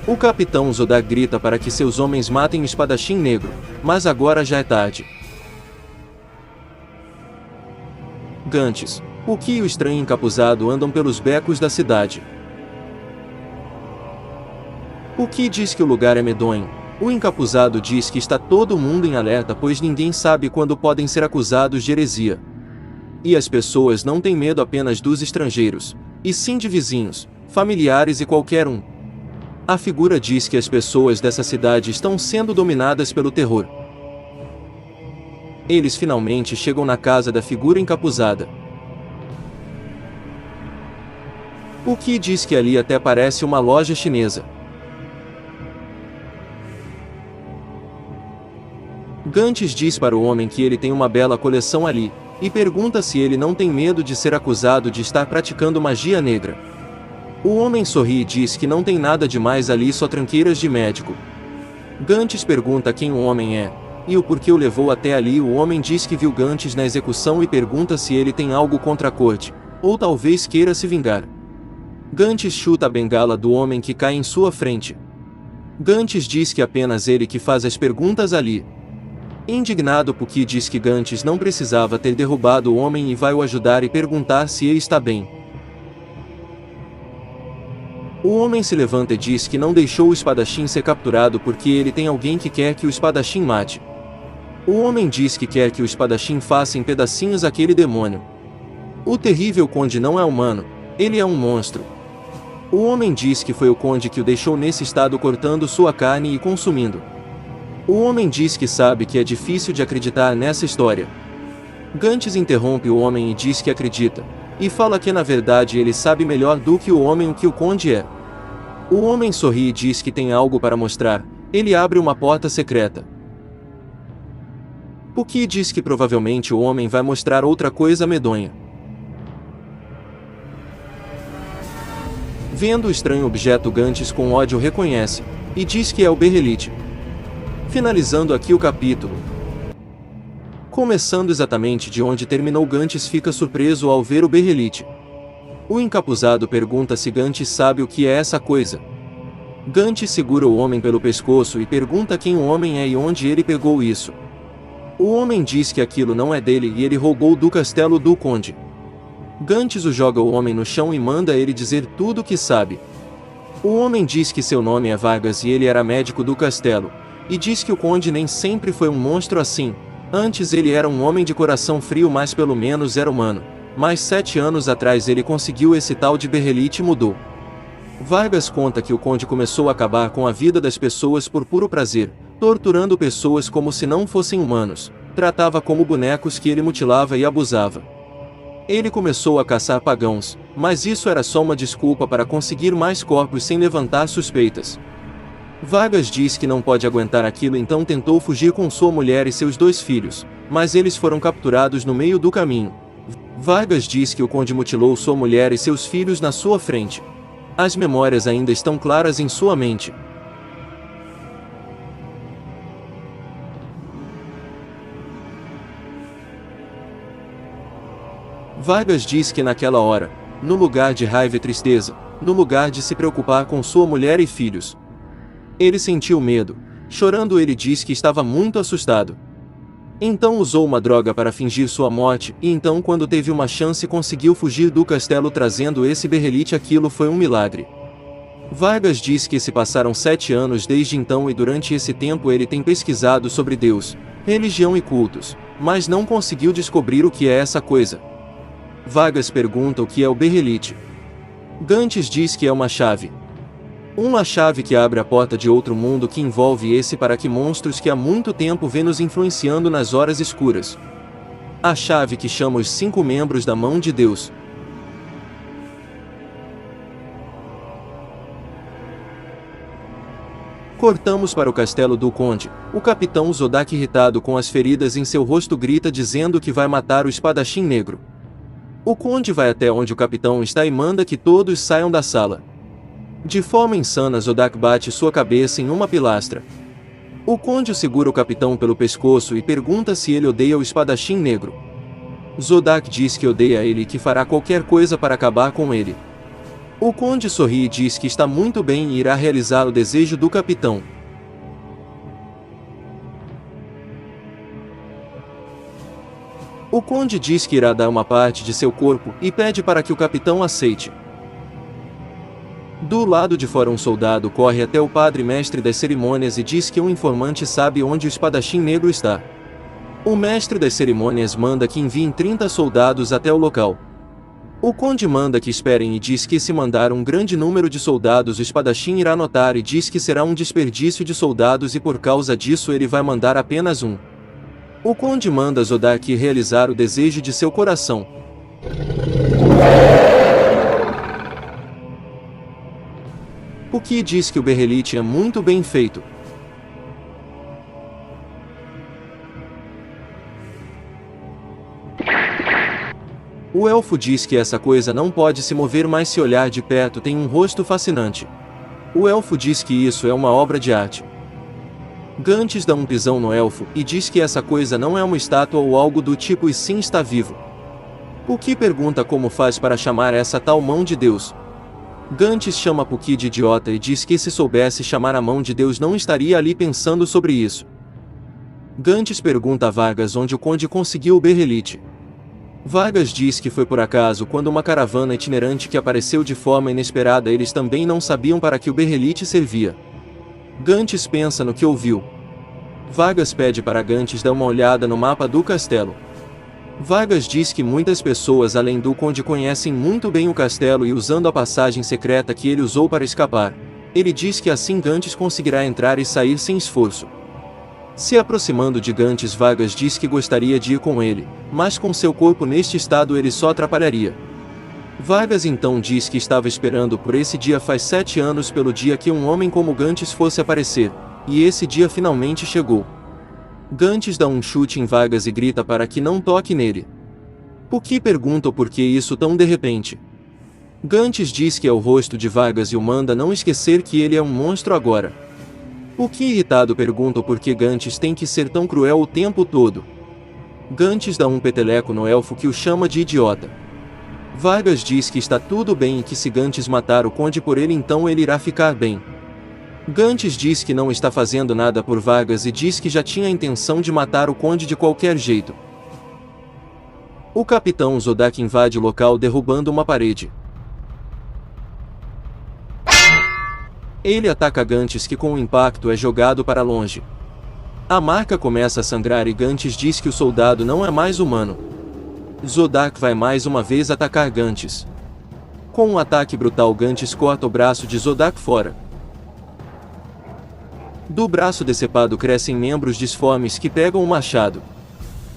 S1: O capitão Zodak grita para que seus homens matem o espadachim negro, mas agora já é tarde. Gantz, Puki e o estranho encapuzado andam pelos becos da cidade. Puki diz que o lugar é medonho, O encapuzado diz que está todo mundo em alerta, pois ninguém sabe quando podem ser acusados de heresia. E as pessoas não têm medo apenas dos estrangeiros, e sim de vizinhos, familiares e qualquer um. A figura diz que as pessoas dessa cidade estão sendo dominadas pelo terror. Eles finalmente chegam na casa da figura encapuzada. O que diz que ali até parece uma loja chinesa. Gantz diz para o homem que ele tem uma bela coleção ali, e pergunta se ele não tem medo de ser acusado de estar praticando magia negra. O homem sorri e diz que não tem nada demais ali, só tranqueiras de médico. Gantz pergunta quem o homem é, e o porquê o levou até ali. O homem diz que viu Gantz na execução e pergunta se ele tem algo contra a corte, ou talvez queira se vingar. Gantz chuta a bengala do homem que cai em sua frente. Gantz diz que apenas ele que faz as perguntas ali. Indignado, Puki diz que Gantz não precisava ter derrubado o homem e vai o ajudar e perguntar se ele está bem. O homem se levanta e diz que não deixou o espadachim ser capturado porque ele tem alguém que quer que o espadachim mate. O homem diz que quer que o espadachim faça em pedacinhos aquele demônio. O terrível conde não é humano, ele é um monstro. O homem diz que foi o conde que o deixou nesse estado, cortando sua carne e consumindo. O homem diz que sabe que é difícil de acreditar nessa história. Gantz interrompe o homem e diz que acredita, e fala que na verdade ele sabe melhor do que o homem o que o conde é. O homem sorri e diz que tem algo para mostrar. Ele abre uma porta secreta. Puki diz que provavelmente o homem vai mostrar outra coisa medonha. Vendo o estranho objeto, Gantz com ódio reconhece, e diz que é o berrelite. Finalizando aqui o capítulo. Começando exatamente de onde terminou, Gantz fica surpreso ao ver o berrelite. O encapuzado pergunta se Gantz sabe o que é essa coisa. Gantz segura o homem pelo pescoço e pergunta quem o homem é e onde ele pegou isso. O homem diz que aquilo não é dele e ele roubou do castelo do conde. Gantz o joga o homem no chão e manda ele dizer tudo o que sabe. O homem diz que seu nome é Vargas e ele era médico do castelo, e diz que o conde nem sempre foi um monstro assim. Antes ele era um homem de coração frio, mas pelo menos era humano. Mas 7 anos atrás ele conseguiu esse tal de berrelite e mudou. Vargas conta que o conde começou a acabar com a vida das pessoas por puro prazer, torturando pessoas como se não fossem humanos, tratava como bonecos que ele mutilava e abusava. Ele começou a caçar pagãos, mas isso era só uma desculpa para conseguir mais corpos sem levantar suspeitas. Vargas diz que não pode aguentar aquilo, então tentou fugir com sua mulher e seus 2 filhos, mas eles foram capturados no meio do caminho. Vargas diz que o conde mutilou sua mulher e seus filhos na sua frente. As memórias ainda estão claras em sua mente. Vargas diz que naquela hora, no lugar de raiva e tristeza, no lugar de se preocupar com sua mulher e filhos, ele sentiu medo. Chorando, ele diz que estava muito assustado. Então usou uma droga para fingir sua morte, e então quando teve uma chance conseguiu fugir do castelo trazendo esse berrelite. Aquilo foi um milagre. Vargas diz que se passaram 7 anos desde então e durante esse tempo ele tem pesquisado sobre Deus, religião e cultos, mas não conseguiu descobrir o que é essa coisa. Vargas pergunta o que é o berrelite. Gantz diz que é uma chave. Uma chave que abre a porta de outro mundo que envolve esse para que monstros que há muito tempo vêm nos influenciando nas horas escuras. A chave que chama os 5 membros da mão de Deus. Cortamos para o castelo do conde. O capitão Zodak, irritado com as feridas em seu rosto, grita dizendo que vai matar o espadachim negro. O conde vai até onde o capitão está e manda que todos saiam da sala. De forma insana, Zodak bate sua cabeça em uma pilastra. O conde segura o capitão pelo pescoço e pergunta se ele odeia o espadachim negro. Zodak diz que odeia ele e que fará qualquer coisa para acabar com ele. O conde sorri e diz que está muito bem e irá realizar o desejo do capitão. O conde diz que irá dar uma parte de seu corpo e pede para que o capitão aceite. Do lado de fora um soldado corre até o padre mestre das cerimônias e diz que um informante sabe onde o espadachim negro está. O mestre das cerimônias manda que enviem 30 soldados até o local. O conde manda que esperem e diz que se mandar um grande número de soldados o espadachim irá notar e diz que será um desperdício de soldados e por causa disso ele vai mandar apenas um. O conde manda Zodak realizar o desejo de seu coração. Puki diz que o berrelite é muito bem feito. O elfo diz que essa coisa não pode se mover, mas se olhar de perto tem um rosto fascinante. O elfo diz que isso é uma obra de arte. Gantz dá um pisão no elfo e diz que essa coisa não é uma estátua ou algo do tipo e sim está vivo. Puki pergunta como faz para chamar essa tal mão de Deus. Gantz chama Puki de idiota e diz que se soubesse chamar a mão de Deus não estaria ali pensando sobre isso. Gantz pergunta a Vargas onde o conde conseguiu o berrelite. Vargas diz que foi por acaso quando uma caravana itinerante que apareceu de forma inesperada eles também não sabiam para que o berrelite servia. Gantz pensa no que ouviu. Vargas pede para Gantz dar uma olhada no mapa do castelo. Vargas diz que muitas pessoas além do conde conhecem muito bem o castelo e usando a passagem secreta que ele usou para escapar. Ele diz que assim Gantz conseguirá entrar e sair sem esforço. Se aproximando de Gantz, Vargas diz que gostaria de ir com ele, mas com seu corpo neste estado ele só atrapalharia. Vargas então diz que estava esperando por esse dia faz 7 anos pelo dia que um homem como Gantz fosse aparecer, e esse dia finalmente chegou. Gantz dá um chute em Vargas e grita para que não toque nele. Puki pergunta o porquê isso tão de repente. Gantz diz que é o rosto de Vargas e o manda não esquecer que ele é um monstro agora. Puki irritado pergunta o porquê Gantz tem que ser tão cruel o tempo todo. Gantz dá um peteleco no elfo que o chama de idiota. Vargas diz que está tudo bem e que se Gantz matar o conde por ele então ele irá ficar bem. Gantz diz que não está fazendo nada por Vargas e diz que já tinha a intenção de matar o conde de qualquer jeito. O capitão Zodak invade o local derrubando uma parede. Ele ataca Gantz que com o impacto é jogado para longe. A marca começa a sangrar e Gantz diz que o soldado não é mais humano. Zodak vai mais uma vez atacar Gantz. Com um ataque brutal Gantz corta o braço de Zodak fora. Do braço decepado crescem membros disformes que pegam o machado.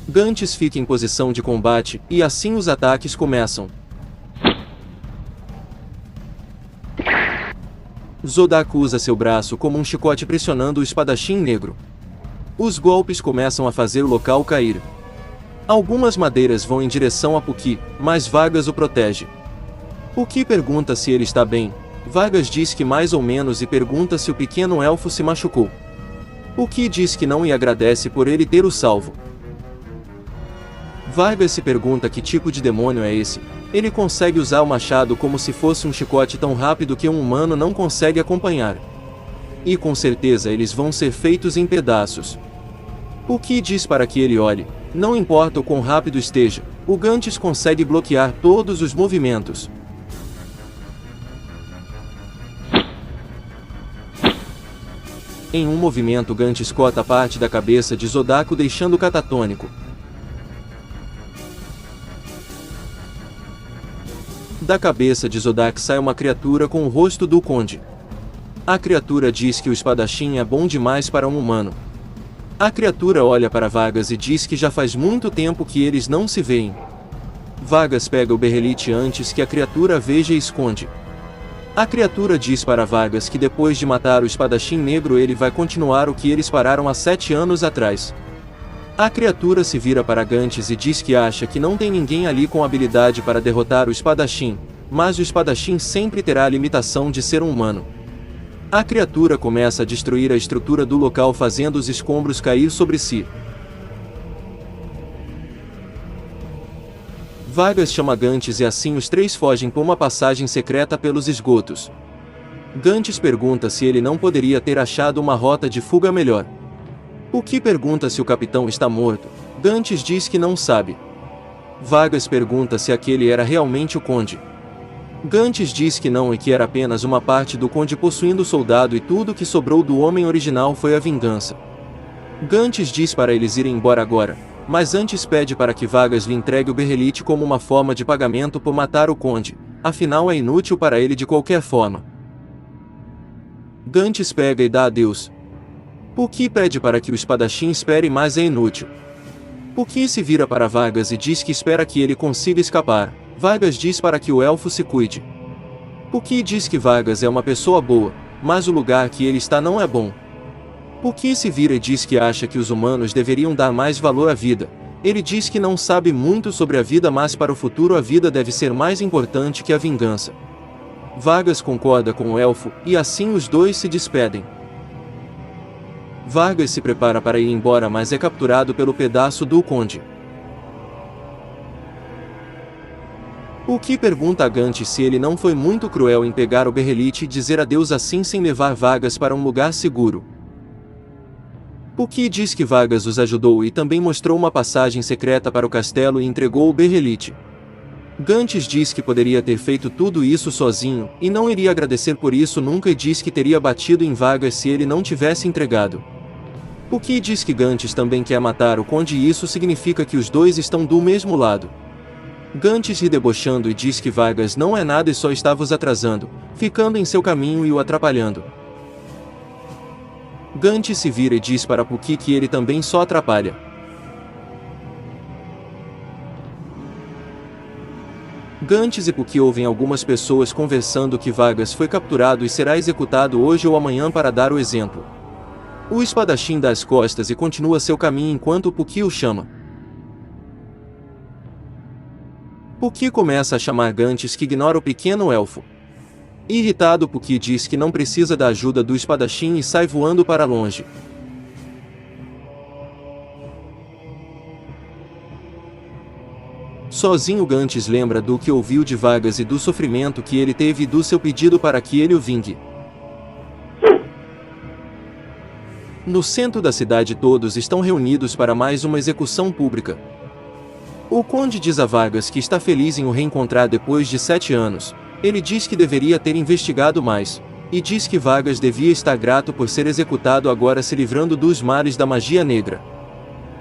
S1: Gantz fica em posição de combate, e assim os ataques começam. Zodak usa seu braço como um chicote pressionando o espadachim negro. Os golpes começam a fazer o local cair. Algumas madeiras vão em direção a Puki, mas Vargas o protege. Puki pergunta se ele está bem. Vargas diz que mais ou menos e pergunta se o pequeno elfo se machucou. Puki diz que não e agradece por ele ter o salvo. Vargas se pergunta que tipo de demônio é esse. Ele consegue usar o machado como se fosse um chicote tão rápido que um humano não consegue acompanhar. E com certeza eles vão ser feitos em pedaços. Puki diz para que ele olhe. Não importa o quão rápido esteja, o Gantz consegue bloquear todos os movimentos. Em um movimento Gantz corta parte da cabeça de Zodak deixando catatônico. Da cabeça de Zodak sai uma criatura com o rosto do conde. A criatura diz que o espadachim é bom demais para um humano. A criatura olha para Vargas e diz que já faz muito tempo que eles não se veem. Vargas pega o berrelite antes que a criatura veja e esconde. A criatura diz para Vargas que depois de matar o espadachim negro ele vai continuar o que eles pararam há 7 anos atrás. A criatura se vira para Gantz e diz que acha que não tem ninguém ali com habilidade para derrotar o espadachim, mas o espadachim sempre terá a limitação de ser um humano. A criatura começa a destruir a estrutura do local fazendo os escombros cair sobre si. Vargas chama Gantz e assim os três fogem por uma passagem secreta pelos esgotos. Gantz pergunta se ele não poderia ter achado uma rota de fuga melhor. Puki pergunta se o capitão está morto. Gantz diz que não sabe. Vargas pergunta se aquele era realmente o conde. Gantz diz que não e que era apenas uma parte do conde possuindo o soldado e tudo que sobrou do homem original foi a vingança. Gantz diz para eles irem embora agora, mas antes pede para que Vargas lhe entregue o berrelite como uma forma de pagamento por matar o conde, afinal é inútil para ele de qualquer forma. Gantz pega e dá adeus. Puki pede para que o espadachim espere, mas é inútil. Puki se vira para Vargas e diz que espera que ele consiga escapar. Vargas diz para que o elfo se cuide. Puki diz que Vargas é uma pessoa boa, mas o lugar que ele está não é bom. Puki se vira e diz que acha que os humanos deveriam dar mais valor à vida. Ele diz que não sabe muito sobre a vida, mas para o futuro a vida deve ser mais importante que a vingança. Vargas concorda com o elfo, e assim os dois se despedem. Vargas se prepara para ir embora, mas é capturado pelo pedaço do conde. Puki pergunta a Gantz se ele não foi muito cruel em pegar o berrelite e dizer adeus assim sem levar Vargas para um lugar seguro. Puki diz que Vargas os ajudou e também mostrou uma passagem secreta para o castelo e entregou o berrelite. Gantz diz que poderia ter feito tudo isso sozinho, e não iria agradecer por isso nunca, e diz que teria batido em Vargas se ele não tivesse entregado. Puki diz que Gantz também quer matar o conde e isso significa que os dois estão do mesmo lado. Gantz ri debochando e diz que Vargas não é nada e só estava os atrasando, ficando em seu caminho e o atrapalhando. Gantz se vira e diz para Puki que ele também só atrapalha. Gantz e Puki ouvem algumas pessoas conversando que Vargas foi capturado e será executado hoje ou amanhã para dar o exemplo. O espadachim dá as costas e continua seu caminho enquanto Puki o chama. Puki começa a chamar Gantz, que ignora o pequeno elfo. Irritado, Puki diz que não precisa da ajuda do espadachim e sai voando para longe. Sozinho, Gantz lembra do que ouviu de Vargas e do sofrimento que ele teve e do seu pedido para que ele o vingue. No centro da cidade todos estão reunidos para mais uma execução pública. O conde diz a Vargas que está feliz em o reencontrar depois de 7 anos. Ele diz que deveria ter investigado mais, e diz que Vargas devia estar grato por ser executado agora, se livrando dos males da magia negra.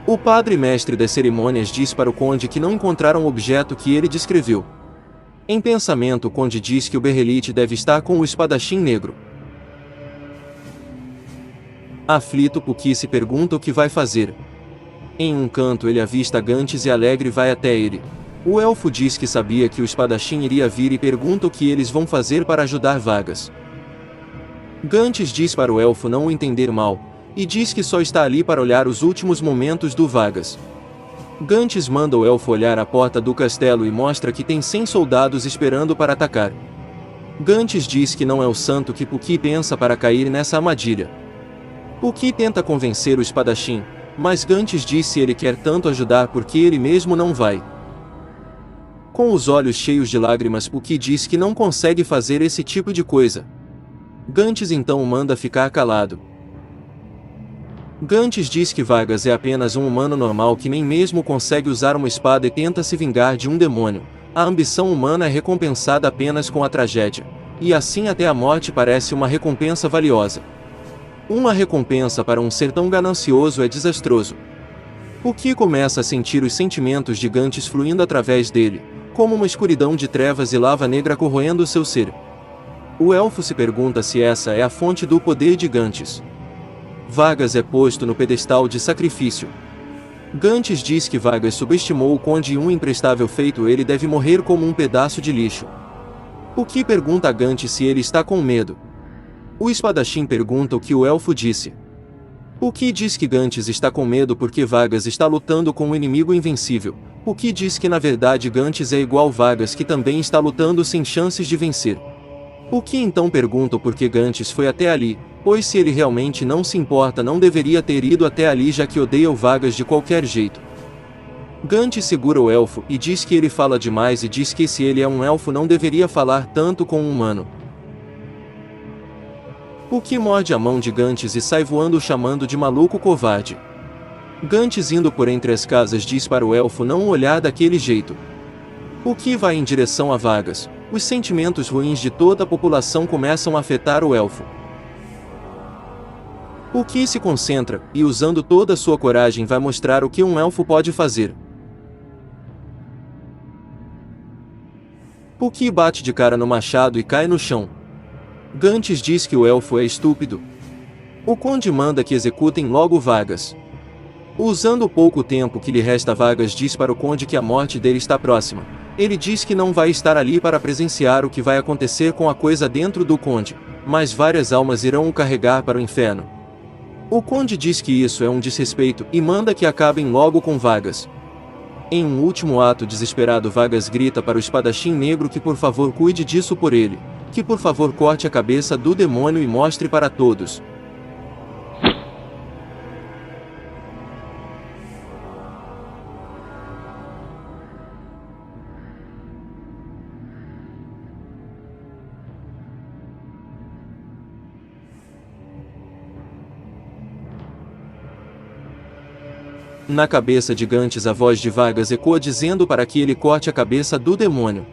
S1: O padre mestre das cerimônias diz para o conde que não encontraram o objeto que ele descreveu. Em pensamento, o conde diz que o berrelite deve estar com o espadachim negro. Aflito, Puki se pergunta o que vai fazer. Em um canto ele avista Gantz e alegre vai até ele. O elfo diz que sabia que o espadachim iria vir e pergunta o que eles vão fazer para ajudar Vargas. Gantz diz para o elfo não o entender mal, e diz que só está ali para olhar os últimos momentos do Vargas. Gantz manda o elfo olhar a porta do castelo e mostra que tem 100 soldados esperando para atacar. Gantz diz que não é o santo que Puki pensa para cair nessa armadilha. Puki tenta convencer o espadachim, mas Gantz diz se ele quer tanto ajudar porque ele mesmo não vai. Com os olhos cheios de lágrimas, Puki diz que não consegue fazer esse tipo de coisa. Gantz então o manda ficar calado. Gantz diz que Vargas é apenas um humano normal que nem mesmo consegue usar uma espada e tenta se vingar de um demônio. A ambição humana é recompensada apenas com a tragédia, e assim até a morte parece uma recompensa valiosa. Uma recompensa para um ser tão ganancioso é desastroso. Puki começa a sentir os sentimentos de Gantz fluindo através dele, como uma escuridão de trevas e lava negra corroendo seu ser. O elfo se pergunta se essa é a fonte do poder de Gantz. Vargas é posto no pedestal de sacrifício. Gantz diz que Vargas subestimou o conde e um imprestável feito ele deve morrer como um pedaço de lixo. Puki pergunta a Gantz se ele está com medo. O espadachim pergunta o que o elfo disse. Puki diz que Gantz está com medo porque Vargas está lutando com um inimigo invencível. Puki diz que na verdade Gantz é igual Vargas, que também está lutando sem chances de vencer. Puki então pergunta por que Gantz foi até ali, pois se ele realmente não se importa não deveria ter ido até ali, já que odeia o Vargas de qualquer jeito. Gantz segura o elfo e diz que ele fala demais e diz que se ele é um elfo não deveria falar tanto com um humano. Puki morde a mão de Gantz e sai voando chamando de maluco covarde. Gantz indo por entre as casas diz para o elfo não o olhar daquele jeito. Puki vai em direção a Vargas, Os sentimentos ruins de toda a população começam a afetar o elfo. O que se concentra, e usando toda a sua coragem vai mostrar o que um elfo pode fazer. O que bate de cara no machado e cai no chão. Gantes diz que o elfo é estúpido. O conde manda que executem logo Vargas. Usando o pouco tempo que lhe resta, Vargas diz para o conde que a morte dele está próxima. Ele diz que não vai estar ali para presenciar o que vai acontecer com a coisa dentro do conde, mas várias almas irão o carregar para o inferno. O conde diz que isso é um desrespeito e manda que acabem logo com Vargas. Em um último ato desesperado, Vargas grita para o espadachim negro que por favor cuide disso por ele, que por favor corte a cabeça do demônio e mostre para todos. Na cabeça de Gantes a voz de Vargas ecoa dizendo para que ele corte a cabeça do demônio.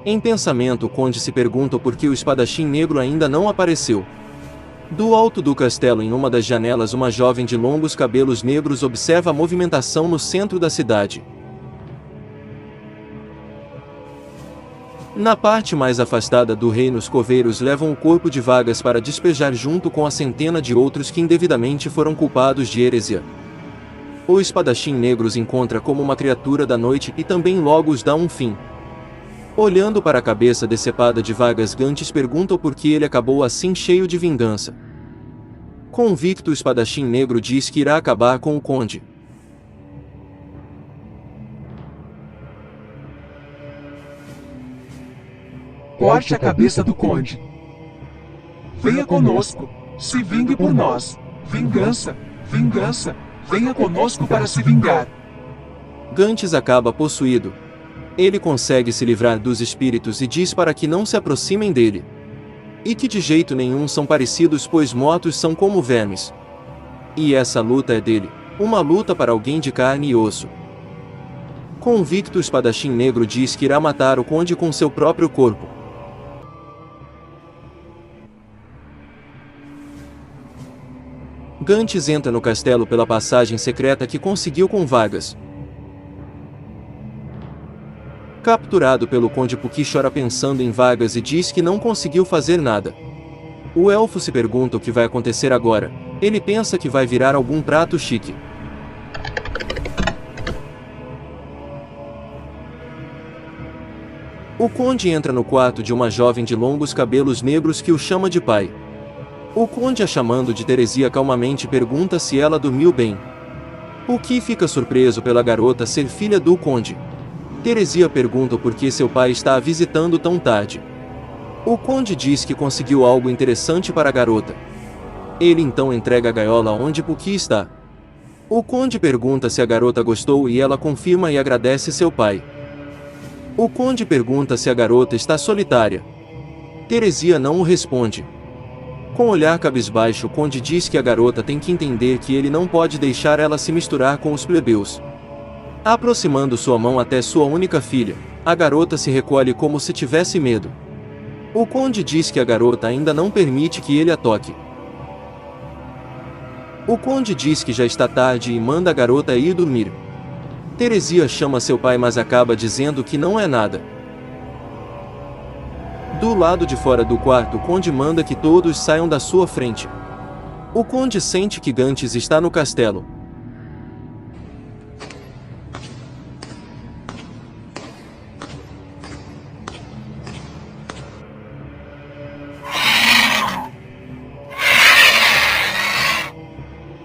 S1: Em pensamento o conde se pergunta por que o espadachim negro ainda não apareceu. Do alto do castelo, em uma das janelas, uma jovem de longos cabelos negros observa a movimentação no centro da cidade. Na parte mais afastada do reino, os coveiros levam o corpo de Vargas para despejar junto com a centena de outros que indevidamente foram culpados de heresia. O espadachim negro os encontra como uma criatura da noite e também logo os dá um fim. Olhando para a cabeça decepada de Vargas, Gantes pergunta por que ele acabou assim, cheio de vingança. Convicto, o espadachim negro diz que irá acabar com o conde.
S4: Corte a cabeça do conde. Venha conosco, se vingue por nós. Vingança, vingança. Venha conosco para se vingar.
S1: Gantes acaba possuído. Ele consegue se livrar dos espíritos e diz para que não se aproximem dele. E que de jeito nenhum são parecidos, pois mortos são como vermes. E essa luta é dele, uma luta para alguém de carne e osso. Convicto, o espadachim negro diz que irá matar o conde com seu próprio corpo. Gantes entra no castelo pela passagem secreta que conseguiu com Vargas. Capturado pelo conde, Puki chora pensando em Vargas e diz que não conseguiu fazer nada. O elfo se pergunta o que vai acontecer agora. Ele pensa que vai virar algum prato chique. O conde entra no quarto de uma jovem de longos cabelos negros que o chama de pai. O conde, a chamando de Teresia, calmamente pergunta se ela dormiu bem. O que fica surpreso pela garota ser filha do conde. Teresia pergunta por que seu pai está a visitando tão tarde. O conde diz que conseguiu algo interessante para a garota. Ele então entrega a gaiola onde Puki está. O conde pergunta se a garota gostou e ela confirma e agradece seu pai. O conde pergunta se a garota está solitária. Teresia não o responde. Com olhar cabisbaixo, o conde diz que a garota tem que entender que ele não pode deixar ela se misturar com os plebeus. Aproximando sua mão até sua única filha, a garota se recolhe como se tivesse medo. O conde diz que a garota ainda não permite que ele a toque. O conde diz que já está tarde e manda a garota ir dormir. Teresia chama seu pai, mas acaba dizendo que não é nada. Do lado de fora do quarto, o conde manda que todos saiam da sua frente. O conde sente que Gantes está no castelo.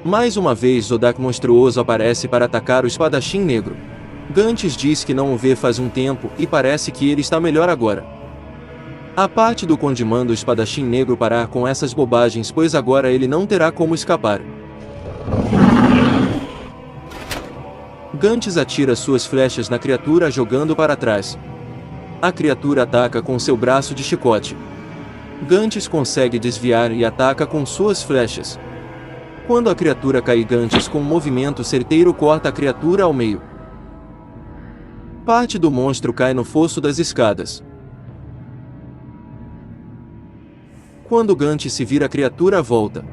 S1: Mais uma vez, Zodak monstruoso aparece para atacar o espadachim negro. Gantes diz que não o vê faz um tempo e parece que ele está melhor agora. A parte do conde manda o espadachim negro parar com essas bobagens, pois agora ele não terá como escapar. Gantes atira suas flechas na criatura, jogando para trás. A criatura ataca com seu braço de chicote. Gantes consegue desviar e ataca com suas flechas. Quando a criatura cai, Gantes com um movimento certeiro corta a criatura ao meio. Parte do monstro cai no fosso das escadas. Quando Gantz se vira, a criatura volta.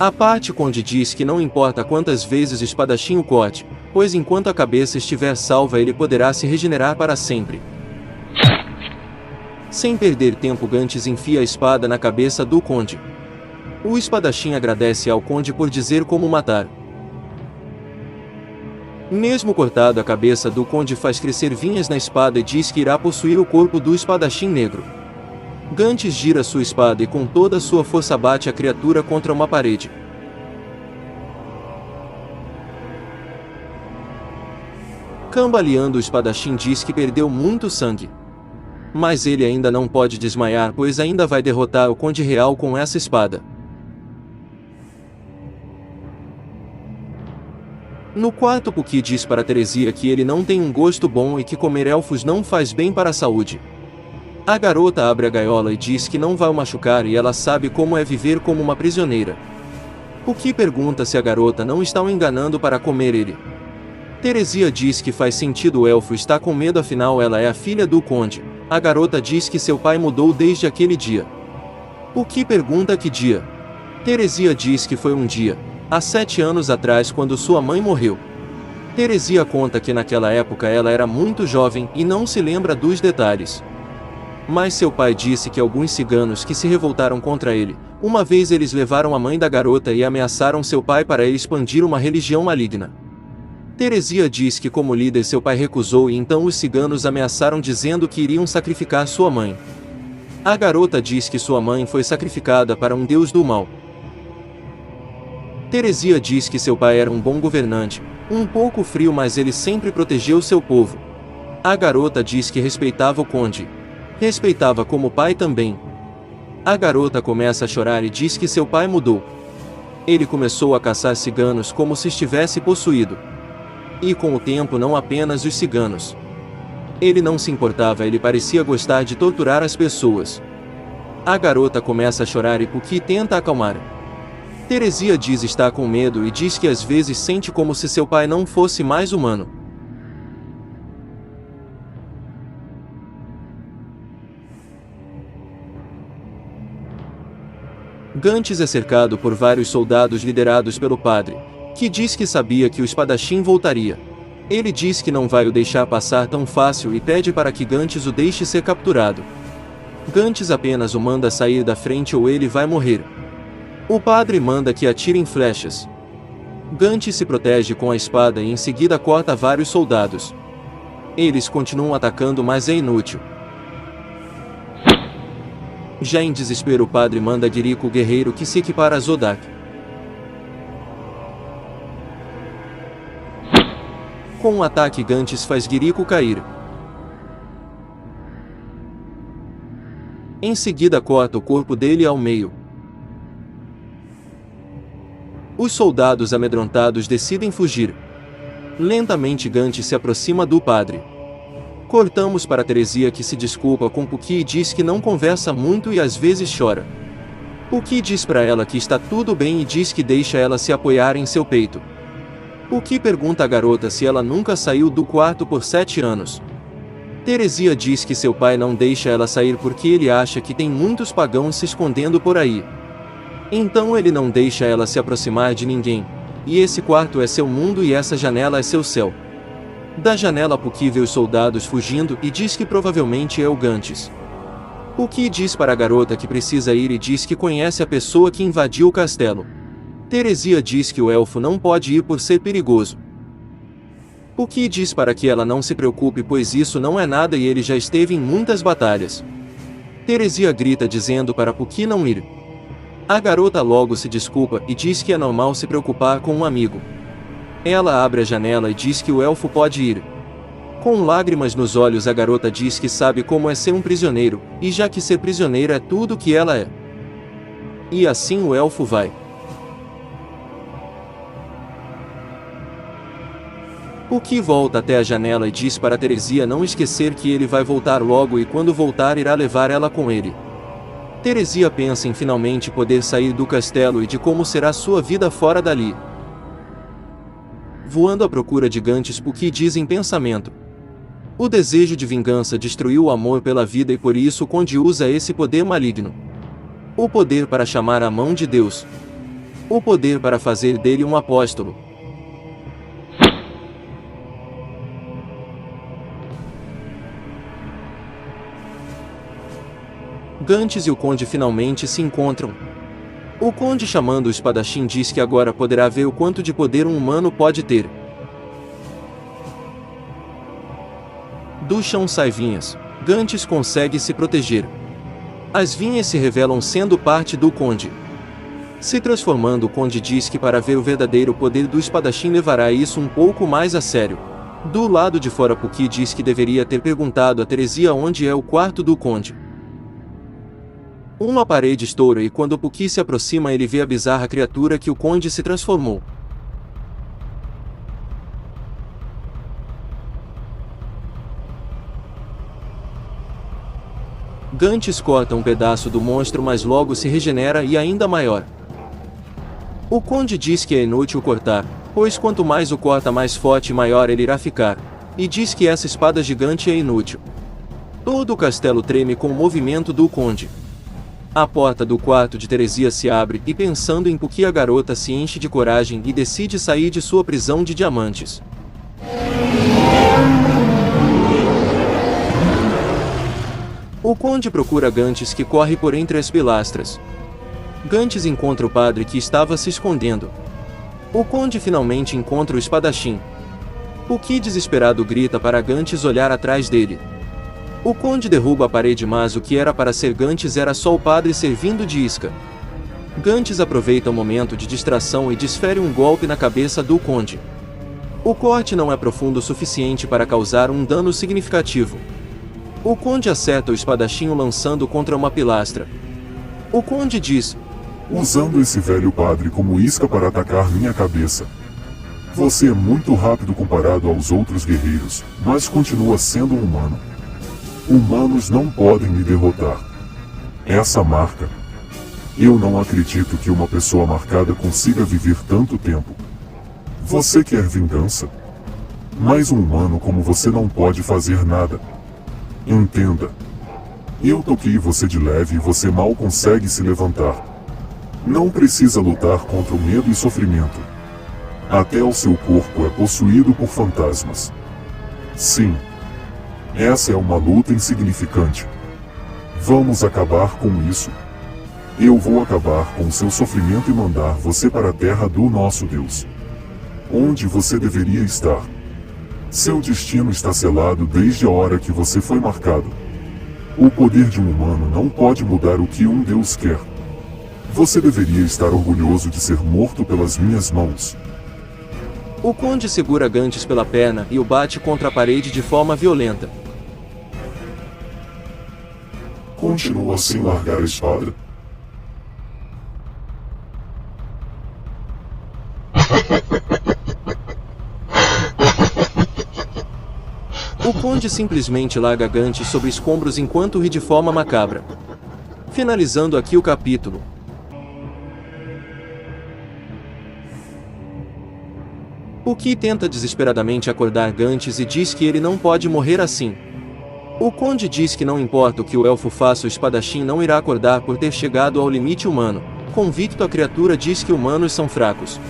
S1: A parte Conde diz que não importa quantas vezes o espadachim o corte, pois enquanto a cabeça estiver salva ele poderá se regenerar para sempre. Sem perder tempo, Gantz enfia a espada na cabeça do Conde. O espadachim agradece ao Conde por dizer como matar. Mesmo cortado, a cabeça do Conde faz crescer vinhas na espada e diz que irá possuir o corpo do espadachim negro. Gantz gira sua espada e com toda a sua força bate a criatura contra uma parede. Cambaleando, o espadachim diz que perdeu muito sangue. Mas ele ainda não pode desmaiar, pois ainda vai derrotar o Conde Real com essa espada. No quarto, Puki diz para Teresia que ele não tem um gosto bom e que comer elfos não faz bem para a saúde. A garota abre a gaiola e diz que não vai o machucar e ela sabe como é viver como uma prisioneira. Puki pergunta se a garota não está o enganando para comer ele. Teresia diz que faz sentido, o elfo está com medo, afinal ela é a filha do Conde. A garota diz que seu pai mudou desde aquele dia. Puki pergunta que dia. Teresia diz que foi um dia, há 7 anos atrás, quando sua mãe morreu. Teresia conta que naquela época ela era muito jovem e não se lembra dos detalhes. Mas seu pai disse que alguns ciganos que se revoltaram contra ele, uma vez eles levaram a mãe da garota e ameaçaram seu pai para ele expandir uma religião maligna. Teresia diz que como líder seu pai recusou e então os ciganos ameaçaram dizendo que iriam sacrificar sua mãe. A garota diz que sua mãe foi sacrificada para um deus do mal. Teresia diz que seu pai era um bom governante, um pouco frio, mas ele sempre protegeu seu povo. A garota diz que respeitava o Conde. Respeitava como pai também. A garota começa a chorar e diz que seu pai mudou. Ele começou a caçar ciganos como se estivesse possuído. E com o tempo não apenas os ciganos. Ele não se importava, ele parecia gostar de torturar as pessoas. A garota começa a chorar e Puki tenta acalmar. Teresia diz estar com medo e diz que às vezes sente como se seu pai não fosse mais humano. Gantz é cercado por vários soldados liderados pelo padre, que diz que sabia que o espadachim voltaria. Ele diz que não vai o deixar passar tão fácil e pede para que Gantz o deixe ser capturado. Gantz apenas o manda sair da frente ou ele vai morrer. O padre manda que atirem flechas. Gantz se protege com a espada e em seguida corta vários soldados. Eles continuam atacando, mas é inútil. Já em desespero, o padre manda Giriko, o guerreiro que se equipara a Zodak. Com um ataque, Gantz faz Giriko cair. Em seguida corta o corpo dele ao meio. Os soldados amedrontados decidem fugir. Lentamente Gantz se aproxima do padre. Cortamos para Teresia, que se desculpa com Puki e diz que não conversa muito e às vezes chora. Puki diz para ela que está tudo bem e diz que deixa ela se apoiar em seu peito. Puki pergunta à garota se ela nunca saiu do quarto por 7 anos. Teresia diz que seu pai não deixa ela sair porque ele acha que tem muitos pagãos se escondendo por aí. Então ele não deixa ela se aproximar de ninguém. E esse quarto é seu mundo e essa janela é seu céu. Da janela Puki vê os soldados fugindo e diz que provavelmente é o Gantz. Puki diz para a garota que precisa ir e diz que conhece a pessoa que invadiu o castelo. Teresia diz que o elfo não pode ir por ser perigoso. Puki diz para que ela não se preocupe, pois isso não é nada e ele já esteve em muitas batalhas. Teresia grita dizendo para Puki não ir. A garota logo se desculpa e diz que é normal se preocupar com um amigo. Ela abre a janela e diz que o elfo pode ir. Com lágrimas nos olhos, a garota diz que sabe como é ser um prisioneiro, e já que ser prisioneira é tudo o que ela é. E assim o elfo vai. Puki volta até a janela e diz para Teresia não esquecer que ele vai voltar logo e quando voltar irá levar ela com ele. Teresia pensa em finalmente poder sair do castelo e de como será sua vida fora dali. Voando à procura de Gantz, Puki diz em pensamento: O desejo de vingança destruiu o amor pela vida e por isso o conde usa esse poder maligno. O poder para chamar a mão de Deus. O poder para fazer dele um apóstolo. Gantz e o conde finalmente se encontram. O conde, chamando o espadachim, diz que agora poderá ver o quanto de poder um humano pode ter. Do chão sai vinhas. Gantz consegue se proteger. As vinhas se revelam sendo parte do conde. Se transformando, o conde diz que para ver o verdadeiro poder do espadachim levará isso um pouco mais a sério. Do lado de fora, Puki diz que deveria ter perguntado a Teresia onde é o quarto do conde. Uma parede estoura e quando Puki se aproxima ele vê a bizarra criatura que o conde se transformou. Gantz corta um pedaço do monstro, mas logo se regenera e ainda maior. O conde diz que é inútil cortar, pois quanto mais o corta mais forte e maior ele irá ficar, e diz que essa espada gigante é inútil. Todo o castelo treme com o movimento do conde. A porta do quarto de Teresia se abre e, pensando em Puki, a garota se enche de coragem e decide sair de sua prisão de diamantes. O conde procura Gantz, que corre por entre as pilastras. Gantz encontra o padre que estava se escondendo. O conde finalmente encontra o espadachim. Puki, desesperado, grita para Gantz olhar atrás dele. O conde derruba a parede, mas o que era para ser Gantz era só o padre servindo de isca. Gantz aproveita o momento de distração e desfere um golpe na cabeça do conde. O corte não é profundo o suficiente para causar um dano significativo. O conde acerta o espadachim lançando contra uma pilastra. O conde diz:
S3: usando esse velho padre como isca para atacar minha cabeça. Você é muito rápido comparado aos outros guerreiros, mas continua sendo um humano. Humanos não podem me derrotar. Essa marca. Eu não acredito que uma pessoa marcada consiga viver tanto tempo. Você quer vingança? Mas um humano como você não pode fazer nada. Entenda. Eu toquei você de leve e você mal consegue se levantar. Não precisa lutar contra o medo e sofrimento. Até o seu corpo é possuído por fantasmas. Sim. Essa é uma luta insignificante. Vamos acabar com isso. Eu vou acabar com o seu sofrimento e mandar você para a terra do nosso Deus. Onde você deveria estar. Seu destino está selado desde a hora que você foi marcado. O poder de um humano não pode mudar o que um Deus quer. Você deveria estar orgulhoso de ser morto pelas minhas mãos.
S1: O conde segura Gantz pela perna e o bate contra a parede de forma violenta.
S3: Continua sem largar a espada?
S1: O conde simplesmente larga Gantz sobre escombros enquanto ri de forma macabra. Finalizando aqui o capítulo. Puki tenta desesperadamente acordar Gantz e diz que ele não pode morrer assim. O conde diz que não importa o que o elfo faça, o espadachim não irá acordar por ter chegado ao limite humano. Convicto, a criatura diz que humanos são fracos.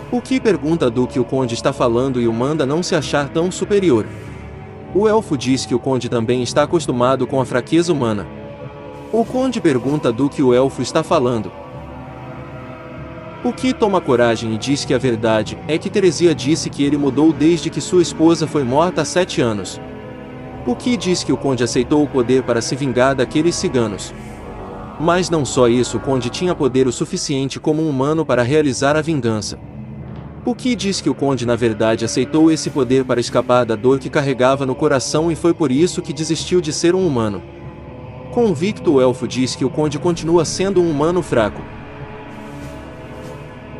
S1: Puki pergunta do que o conde está falando e o manda não se achar tão superior. O elfo diz que o conde também está acostumado com a fraqueza humana. O conde pergunta do que o elfo está falando. Puki toma coragem e diz que a verdade é que Teresia disse que ele mudou desde que sua esposa foi morta há 7 anos. Puki diz que o conde aceitou o poder para se vingar daqueles ciganos. Mas não só isso, o conde tinha poder o suficiente como um humano para realizar a vingança. Puki diz que o conde na verdade aceitou esse poder para escapar da dor que carregava no coração e foi por isso que desistiu de ser um humano. Convicto, o elfo diz que o conde continua sendo um humano fraco.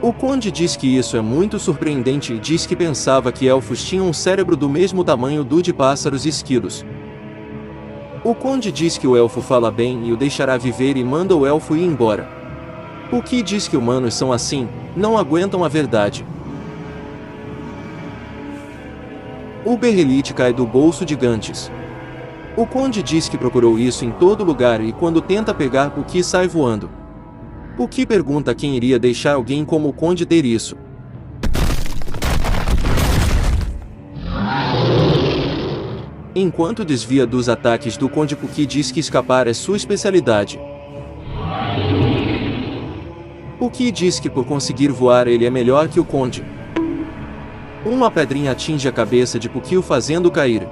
S1: O conde diz que isso é muito surpreendente e diz que pensava que elfos tinham um cérebro do mesmo tamanho do de pássaros e esquilos. O conde diz que o elfo fala bem e o deixará viver e manda o elfo ir embora. Puki diz que humanos são assim, não aguentam a verdade. O berrelite cai do bolso de Gantes. O conde diz que procurou isso em todo lugar e quando tenta pegar Puki sai voando. Puki pergunta quem iria deixar alguém como o conde ter isso. Enquanto desvia dos ataques do conde, Puki diz que escapar é sua especialidade. Puki diz que por conseguir voar ele é melhor que o conde. Uma pedrinha atinge a cabeça de Puki, o fazendo cair.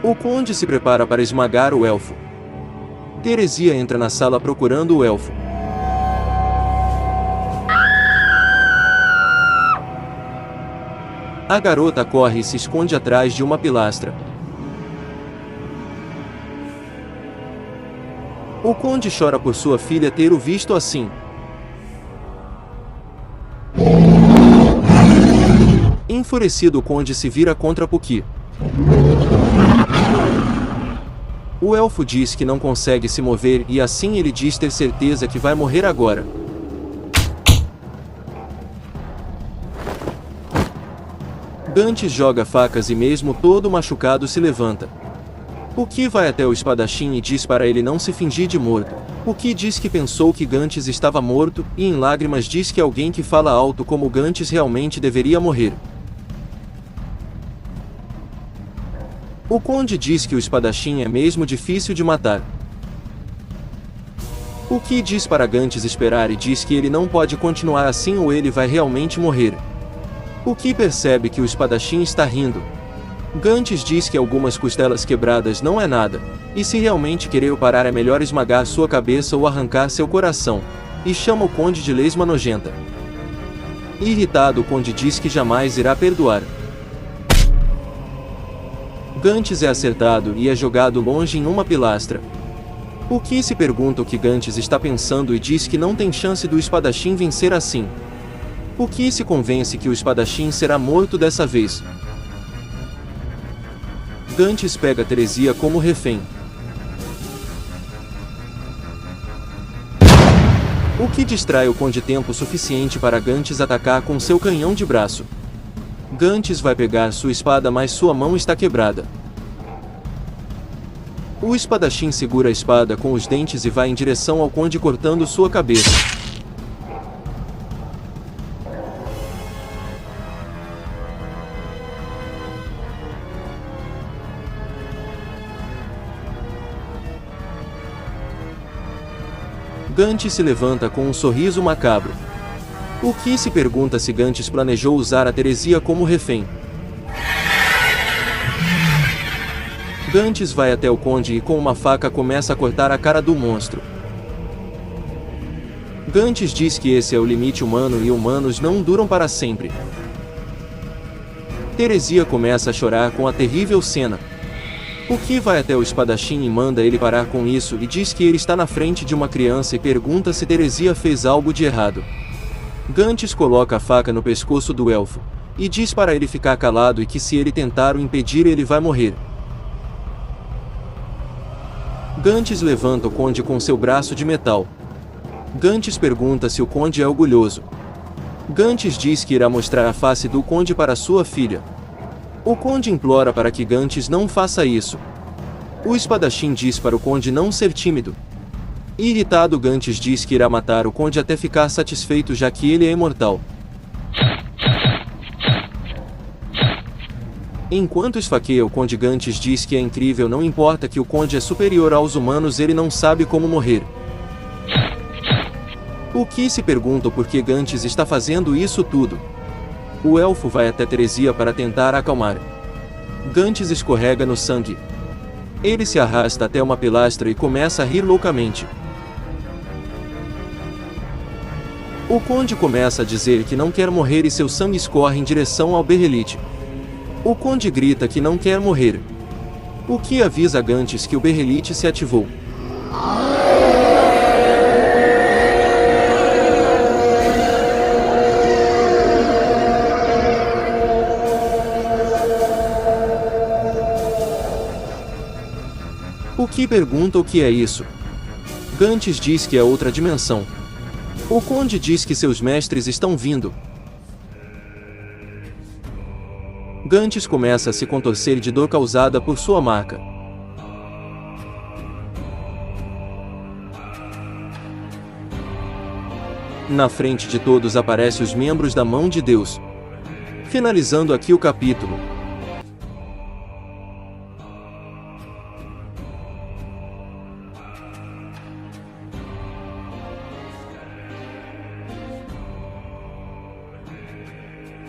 S1: O conde se prepara para esmagar o elfo. Teresia entra na sala procurando o elfo. A garota corre e se esconde atrás de uma pilastra. O conde chora por sua filha ter o visto assim. Enfurecido, o conde se vira contra Puki. O elfo diz que não consegue se mover e assim ele diz ter certeza que vai morrer agora. Gantes joga facas e mesmo todo machucado se levanta. Puki vai até o espadachim e diz para ele não se fingir de morto. Puki diz que pensou que Gantes estava morto e em lágrimas diz que alguém que fala alto como Gantes realmente deveria morrer. O conde diz que o espadachim é mesmo difícil de matar. Puki diz para Gantes esperar e diz que ele não pode continuar assim ou ele vai realmente morrer. Puki percebe que o espadachim está rindo. Gantes diz que algumas costelas quebradas não é nada, e se realmente querer parar é melhor esmagar sua cabeça ou arrancar seu coração, e chama o conde de lesma nojenta. Irritado, o conde diz que jamais irá perdoar. Gantes é acertado e é jogado longe em uma pilastra. Puki se pergunta o que Gantes está pensando e diz que não tem chance do espadachim vencer assim. Puki se convence que o espadachim será morto dessa vez. Gantes pega Teresia como refém. O que distrai o conde tempo suficiente para Gantes atacar com seu canhão de braço. Gantes vai pegar sua espada, mas sua mão está quebrada. O espadachim segura a espada com os dentes e vai em direção ao conde cortando sua cabeça. Gantes se levanta com um sorriso macabro. Puki se pergunta se Gantes planejou usar a Teresia como refém. Gantes vai até o conde e com uma faca começa a cortar a cara do monstro. Gantes diz que esse é o limite humano e humanos não duram para sempre. Teresia começa a chorar com a terrível cena. Puki vai até o espadachim e manda ele parar com isso e diz que ele está na frente de uma criança e pergunta se Teresia fez algo de errado. Gantes coloca a faca no pescoço do elfo e diz para ele ficar calado e que se ele tentar o impedir ele vai morrer. Gantes levanta o conde com seu braço de metal. Gantes pergunta se o conde é orgulhoso. Gantes diz que irá mostrar a face do conde para sua filha. O conde implora para que Gantes não faça isso. O espadachim diz para o conde não ser tímido. Irritado, Gantes diz que irá matar o conde até ficar satisfeito, já que ele é imortal. Enquanto esfaqueia o conde, Gantes diz que é incrível, não importa que o conde é superior aos humanos, ele não sabe como morrer. Puki se pergunta por que Gantes está fazendo isso tudo. O elfo vai até Teresia para tentar acalmar. Gantes escorrega no sangue. Ele se arrasta até uma pilastra e começa a rir loucamente. O conde começa a dizer que não quer morrer e seu sangue escorre em direção ao berrelite. O conde grita que não quer morrer. O que avisa Gantes que o berrelite se ativou. O que pergunta o que é isso. Gantes diz que é outra dimensão. O conde diz que seus mestres estão vindo. Gantes começa a se contorcer de dor causada por sua marca. Na frente de todos aparecem os membros da mão de Deus. Finalizando aqui o capítulo.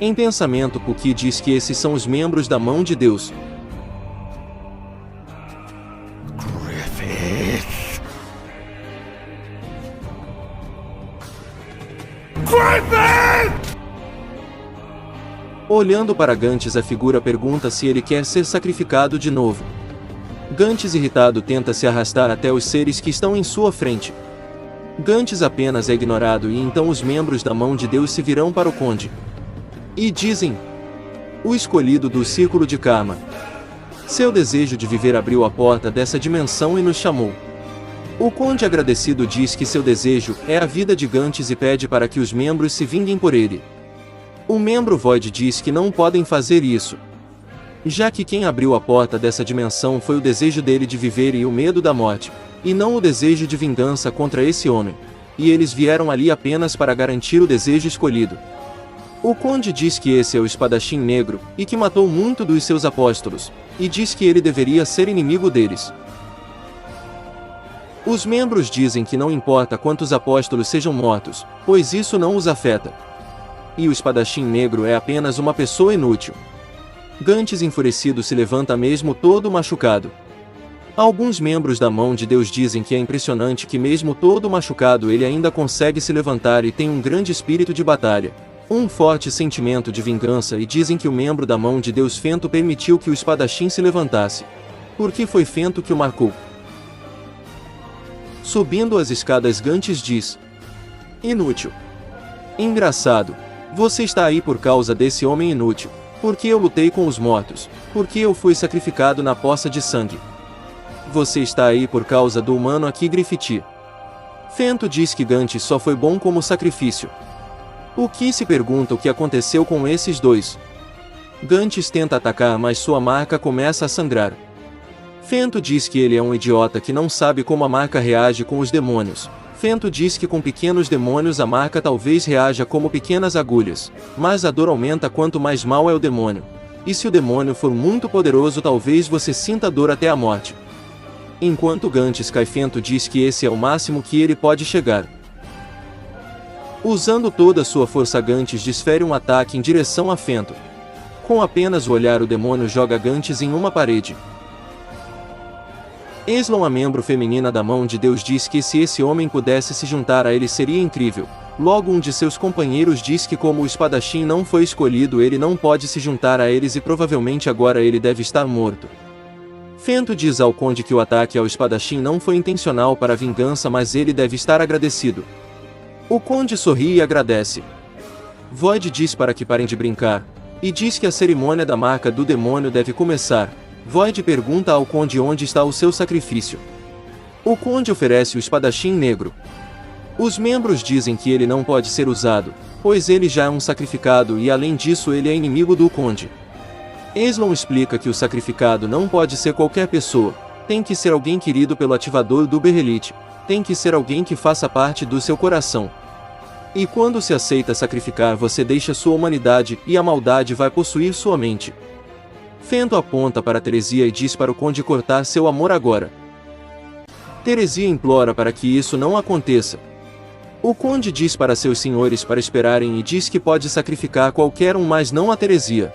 S1: Em pensamento, Puki diz que esses são os membros da mão de Deus. Olhando para Gantes, a figura pergunta se ele quer ser sacrificado de novo. Gantes, irritado, tenta se arrastar até os seres que estão em sua frente. Gantes apenas é ignorado e então os membros da mão de Deus se virão para o conde. E dizem: o escolhido do círculo de karma. Seu desejo de viver abriu a porta dessa dimensão e nos chamou. O conde, agradecido, diz que seu desejo é a vida de Gantes e pede para que os membros se vinguem por ele. O membro Void diz que não podem fazer isso, já que quem abriu a porta dessa dimensão foi o desejo dele de viver e o medo da morte, e não o desejo de vingança contra esse homem, e eles vieram ali apenas para garantir o desejo escolhido. O conde diz que esse é o espadachim negro, e que matou muito dos seus apóstolos, e diz que ele deveria ser inimigo deles. Os membros dizem que não importa quantos apóstolos sejam mortos, pois isso não os afeta. E o espadachim negro é apenas uma pessoa inútil. Gantes, enfurecido, se levanta mesmo todo machucado. Alguns membros da mão de Deus dizem que é impressionante que mesmo todo machucado ele ainda consegue se levantar e tem um grande espírito de batalha, um forte sentimento de vingança, e dizem que o membro da mão de Deus Fento permitiu que o espadachim se levantasse, porque foi Fento que o marcou. Subindo as escadas, Gantes diz: inútil. Engraçado. Você está aí por causa desse homem inútil, porque eu lutei com os mortos, porque eu fui sacrificado na poça de sangue. Você está aí por causa do humano aqui, Griffith. Fento diz que Gantes só foi bom como sacrifício. O que se pergunta o que aconteceu com esses dois. Gantes tenta atacar, mas sua marca começa a sangrar. Fento diz que ele é um idiota que não sabe como a marca reage com os demônios. Fento diz que com pequenos demônios a marca talvez reaja como pequenas agulhas, mas a dor aumenta quanto mais mau é o demônio. E se o demônio for muito poderoso, talvez você sinta dor até a morte. Enquanto Gantes cai, Fento diz que esse é o máximo que ele pode chegar. Usando toda sua força, Gantes desfere um ataque em direção a Fento. Com apenas o olhar, o demônio joga Gantes em uma parede. Eslon, a membro feminina da mão de Deus, diz que se esse homem pudesse se juntar a ele seria incrível. Logo, um de seus companheiros diz que como o espadachim não foi escolhido, ele não pode se juntar a eles e provavelmente agora ele deve estar morto. Fento diz ao conde que o ataque ao espadachim não foi intencional para vingança, mas ele deve estar agradecido. O conde sorri e agradece. Void diz para que parem de brincar, e diz que a cerimônia da marca do demônio deve começar. Void pergunta ao conde onde está o seu sacrifício. O conde oferece o espadachim negro. Os membros dizem que ele não pode ser usado, pois ele já é um sacrificado e além disso ele é inimigo do conde. Eslon explica que o sacrificado não pode ser qualquer pessoa, tem que ser alguém querido pelo ativador do Berrelite, tem que ser alguém que faça parte do seu coração. E quando se aceita sacrificar, você deixa sua humanidade e a maldade vai possuir sua mente. Fento aponta para Teresia e diz para o conde cortar seu amor agora. Teresia implora para que isso não aconteça. O conde diz para seus senhores para esperarem e diz que pode sacrificar qualquer um, mas não a Teresia.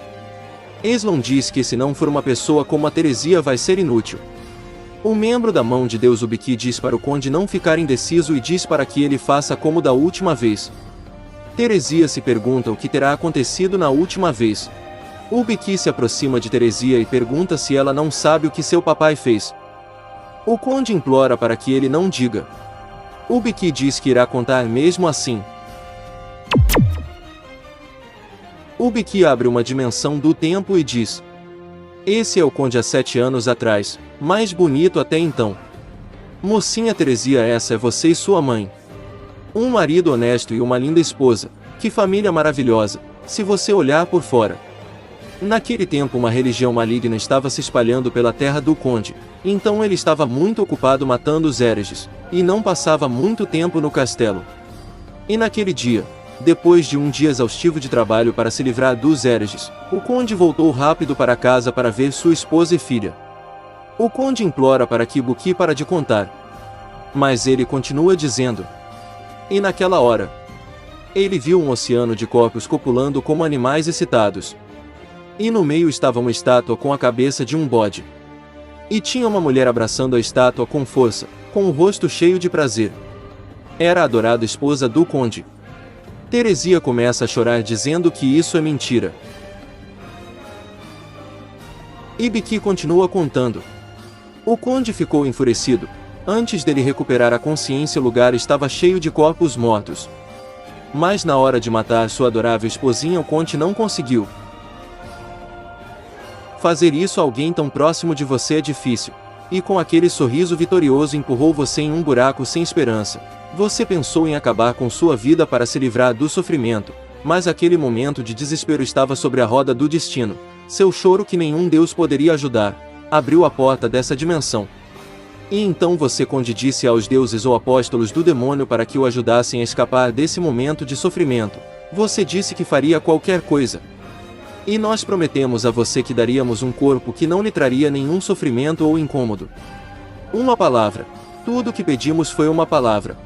S1: Eslon diz que se não for uma pessoa como a Teresia vai ser inútil. O membro da mão de Deus, Ubiki, diz para o conde não ficar indeciso e diz para que ele faça como da última vez. Teresia se pergunta o que terá acontecido na última vez. Ubiki se aproxima de Teresia e pergunta se ela não sabe o que seu papai fez. O conde implora para que ele não diga. Ubiki diz que irá contar mesmo assim. Ubiki abre uma dimensão do tempo e diz: esse é o conde há 7 anos atrás, mais bonito até então. Mocinha Teresia, essa é você e sua mãe. Um marido honesto e uma linda esposa, que família maravilhosa, se você olhar por fora. Naquele tempo uma religião maligna estava se espalhando pela terra do conde, então ele estava muito ocupado matando os hereges, e não passava muito tempo no castelo. E naquele dia, depois de um dia exaustivo de trabalho para se livrar dos hereges, o conde voltou rápido para casa para ver sua esposa e filha. O conde implora para que Buki pare de contar. Mas ele continua dizendo. E naquela hora, ele viu um oceano de corpos copulando como animais excitados. E no meio estava uma estátua com a cabeça de um bode. E tinha uma mulher abraçando a estátua com força, com o rosto cheio de prazer. Era a adorada esposa do conde. Teresia começa a chorar dizendo que isso é mentira. E Buki continua contando. O conde ficou enfurecido. Antes dele recuperar a consciência, o lugar estava cheio de corpos mortos. Mas na hora de matar sua adorável esposinha, o conde não conseguiu. Fazer isso a alguém tão próximo de você é difícil. E com aquele sorriso vitorioso empurrou você em um buraco sem esperança. Você pensou em acabar com sua vida para se livrar do sofrimento, mas aquele momento de desespero estava sobre a roda do destino. Seu choro, que nenhum Deus poderia ajudar, abriu a porta dessa dimensão. E então você, conde, disse aos deuses ou apóstolos do demônio para que o ajudassem a escapar desse momento de sofrimento. Você disse que faria qualquer coisa. E nós prometemos a você que daríamos um corpo que não lhe traria nenhum sofrimento ou incômodo. Uma palavra. Tudo o que pedimos foi uma palavra.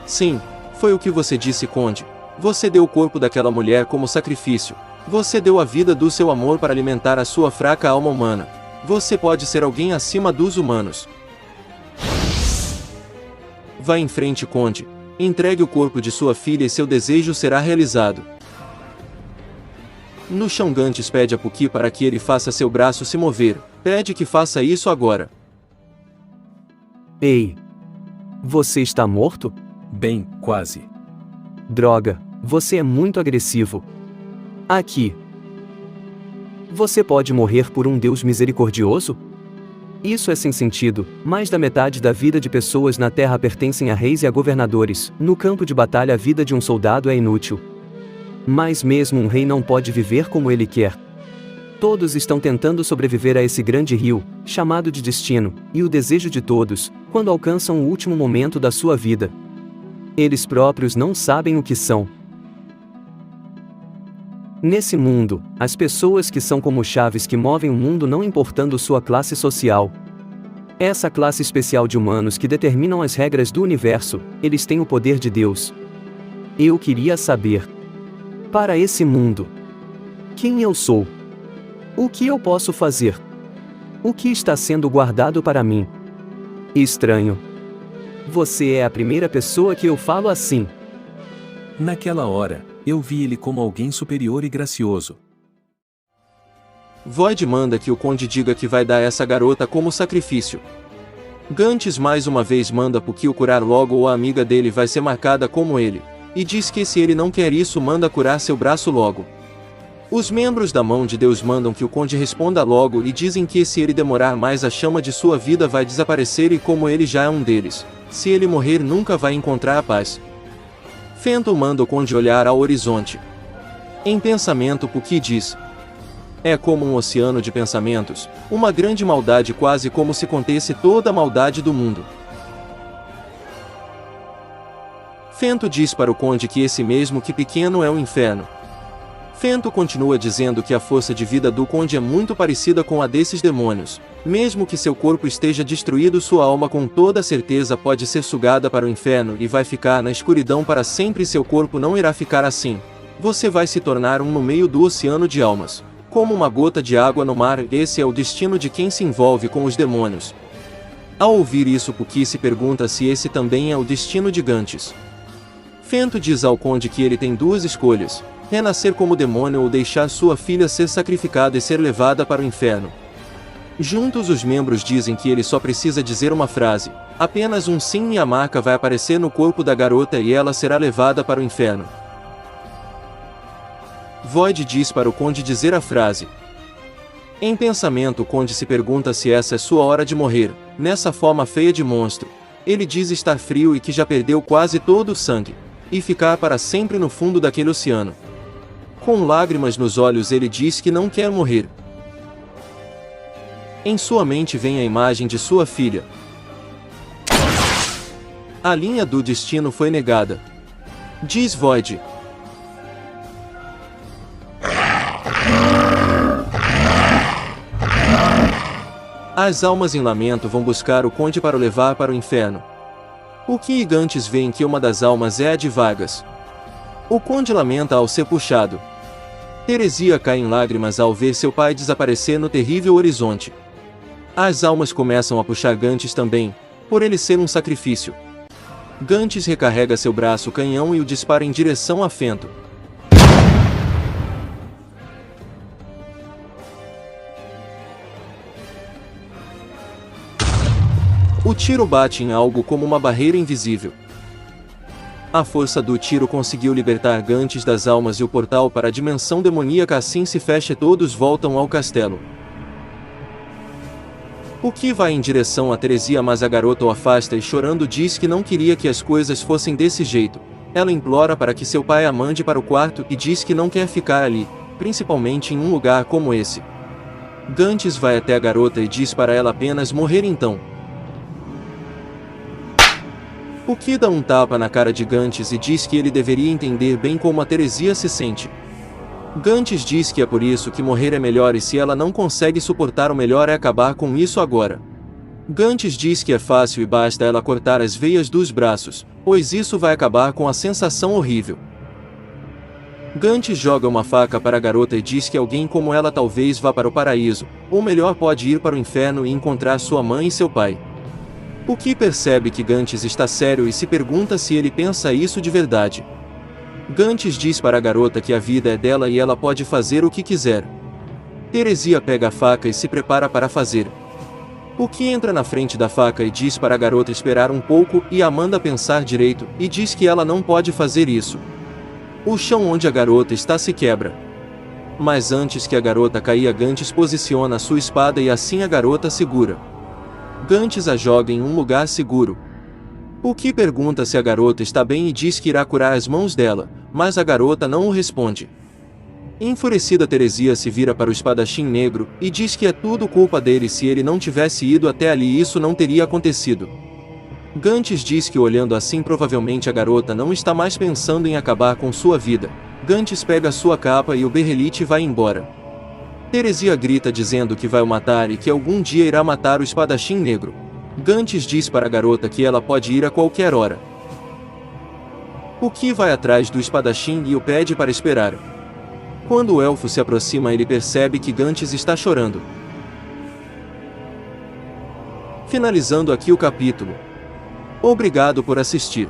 S1: Sim, foi o que você disse, conde. Você deu o corpo daquela mulher como sacrifício. Você deu a vida do seu amor para alimentar a sua fraca alma humana. Você pode ser alguém acima dos humanos. Vá em frente, conde. Entregue o corpo de sua filha e seu desejo será realizado. No chão, Gantes pede a Buki para que ele faça seu braço se mover. Pede que faça isso agora.
S5: Ei! Você está morto?
S6: Bem, quase.
S5: Droga, você é muito agressivo. Aqui. Você pode morrer por um Deus misericordioso? Isso é sem sentido. Mais da metade da vida de pessoas na Terra pertencem a reis e a governadores. No campo de batalha, a vida de um soldado é inútil. Mas mesmo um rei não pode viver como ele quer. Todos estão tentando sobreviver a esse grande rio, chamado de destino, e o desejo de todos, quando alcançam o último momento da sua vida. Eles próprios não sabem o que são. Nesse mundo, as pessoas que são como chaves que movem o mundo não importando sua classe social. Essa classe especial de humanos que determinam as regras do universo, eles têm o poder de Deus. Eu queria saber, para esse mundo, quem eu sou? O que eu posso fazer? O que está sendo guardado para mim? Estranho. Você é a primeira pessoa que eu falo assim.
S6: Naquela hora, eu vi ele como alguém superior e gracioso.
S1: Void manda que o conde diga que vai dar essa garota como sacrifício. Gantes mais uma vez manda Buki o curar logo ou a amiga dele vai ser marcada como ele. E diz que se ele não quer isso, manda curar seu braço logo. Os membros da Mão de Deus mandam que o conde responda logo e dizem que se ele demorar mais, a chama de sua vida vai desaparecer, e como ele já é um deles, se ele morrer nunca vai encontrar a paz. Fenton manda o conde olhar ao horizonte. Em pensamento, Buki diz: é como um oceano de pensamentos, uma grande maldade, quase como se contesse toda a maldade do mundo. Fento diz para o conde que esse mesmo que pequeno é o inferno. Fento continua dizendo que a força de vida do conde é muito parecida com a desses demônios. Mesmo que seu corpo esteja destruído, sua alma com toda certeza pode ser sugada para o inferno e vai ficar na escuridão para sempre. Seu corpo não irá ficar assim. Você vai se tornar um no meio do oceano de almas, como uma gota de água no mar. Esse é o destino de quem se envolve com os demônios. Ao ouvir isso, Buki se pergunta se esse também é o destino de Gantes. Fento diz ao conde que ele tem duas escolhas: renascer como demônio ou deixar sua filha ser sacrificada e ser levada para o inferno. Juntos os membros dizem que ele só precisa dizer uma frase, apenas um sim, e a marca vai aparecer no corpo da garota e ela será levada para o inferno. Void diz para o conde dizer a frase. Em pensamento, o conde se pergunta se essa é sua hora de morrer, nessa forma feia de monstro. Ele diz estar frio e que já perdeu quase todo o sangue. e ficar para sempre no fundo daquele oceano. Com lágrimas nos olhos ele diz que não quer morrer. Em sua mente vem a imagem de sua filha. A linha do destino foi negada. Diz Void. As almas em lamento vão buscar o conde para o levar para o inferno. O que gigantes veem que uma das almas é a de Vargas. O conde lamenta ao ser puxado. Teresia cai em lágrimas ao ver seu pai desaparecer no terrível horizonte. As almas começam a puxar Gantes também, por ele ser um sacrifício. Gantes recarrega seu braço canhão e o dispara em direção a Fento. O tiro bate em algo como uma barreira invisível. A força do tiro conseguiu libertar Gantes das almas e o portal para a dimensão demoníaca assim se fecha e todos voltam ao castelo. O que vai em direção a Teresia, mas a garota o afasta e chorando diz que não queria que as coisas fossem desse jeito. Ela implora para que seu pai a mande para o quarto e diz que não quer ficar ali, principalmente em um lugar como esse. Gantes vai até a garota e diz para ela apenas morrer então. O que dá um tapa na cara de Gantes e diz que ele deveria entender bem como a Teresia se sente. Gantes diz que é por isso que morrer é melhor e se ela não consegue suportar, o melhor é acabar com isso agora. Gantes diz que é fácil e basta ela cortar as veias dos braços, pois isso vai acabar com a sensação horrível. Gantes joga uma faca para a garota e diz que alguém como ela talvez vá para o paraíso, ou melhor pode ir para o inferno e encontrar sua mãe e seu pai. O que percebe que Gantes está sério e se pergunta se ele pensa isso de verdade. Gantes diz para a garota que a vida é dela e ela pode fazer o que quiser. Teresia pega a faca e se prepara para fazer. O que entra na frente da faca e diz para a garota esperar um pouco e a manda pensar direito e diz que ela não pode fazer isso. O chão onde a garota está se quebra. Mas antes que a garota caia, Gantes posiciona sua espada e assim a garota segura. Gantes a joga em um lugar seguro. O que pergunta se a garota está bem e diz que irá curar as mãos dela, mas a garota não o responde. Enfurecida, Teresia se vira para o espadachim negro e diz que é tudo culpa dele, se ele não tivesse ido até ali isso não teria acontecido. Gantes diz que olhando assim provavelmente a garota não está mais pensando em acabar com sua vida. Gantes pega sua capa e o berrelite vai embora. Teresia grita dizendo que vai o matar e que algum dia irá matar o espadachim negro. Gantes diz para a garota que ela pode ir a qualquer hora. O que vai atrás do espadachim e o pede para esperar. Quando o elfo se aproxima, ele percebe que Gantes está chorando. Finalizando aqui o capítulo. Obrigado por assistir.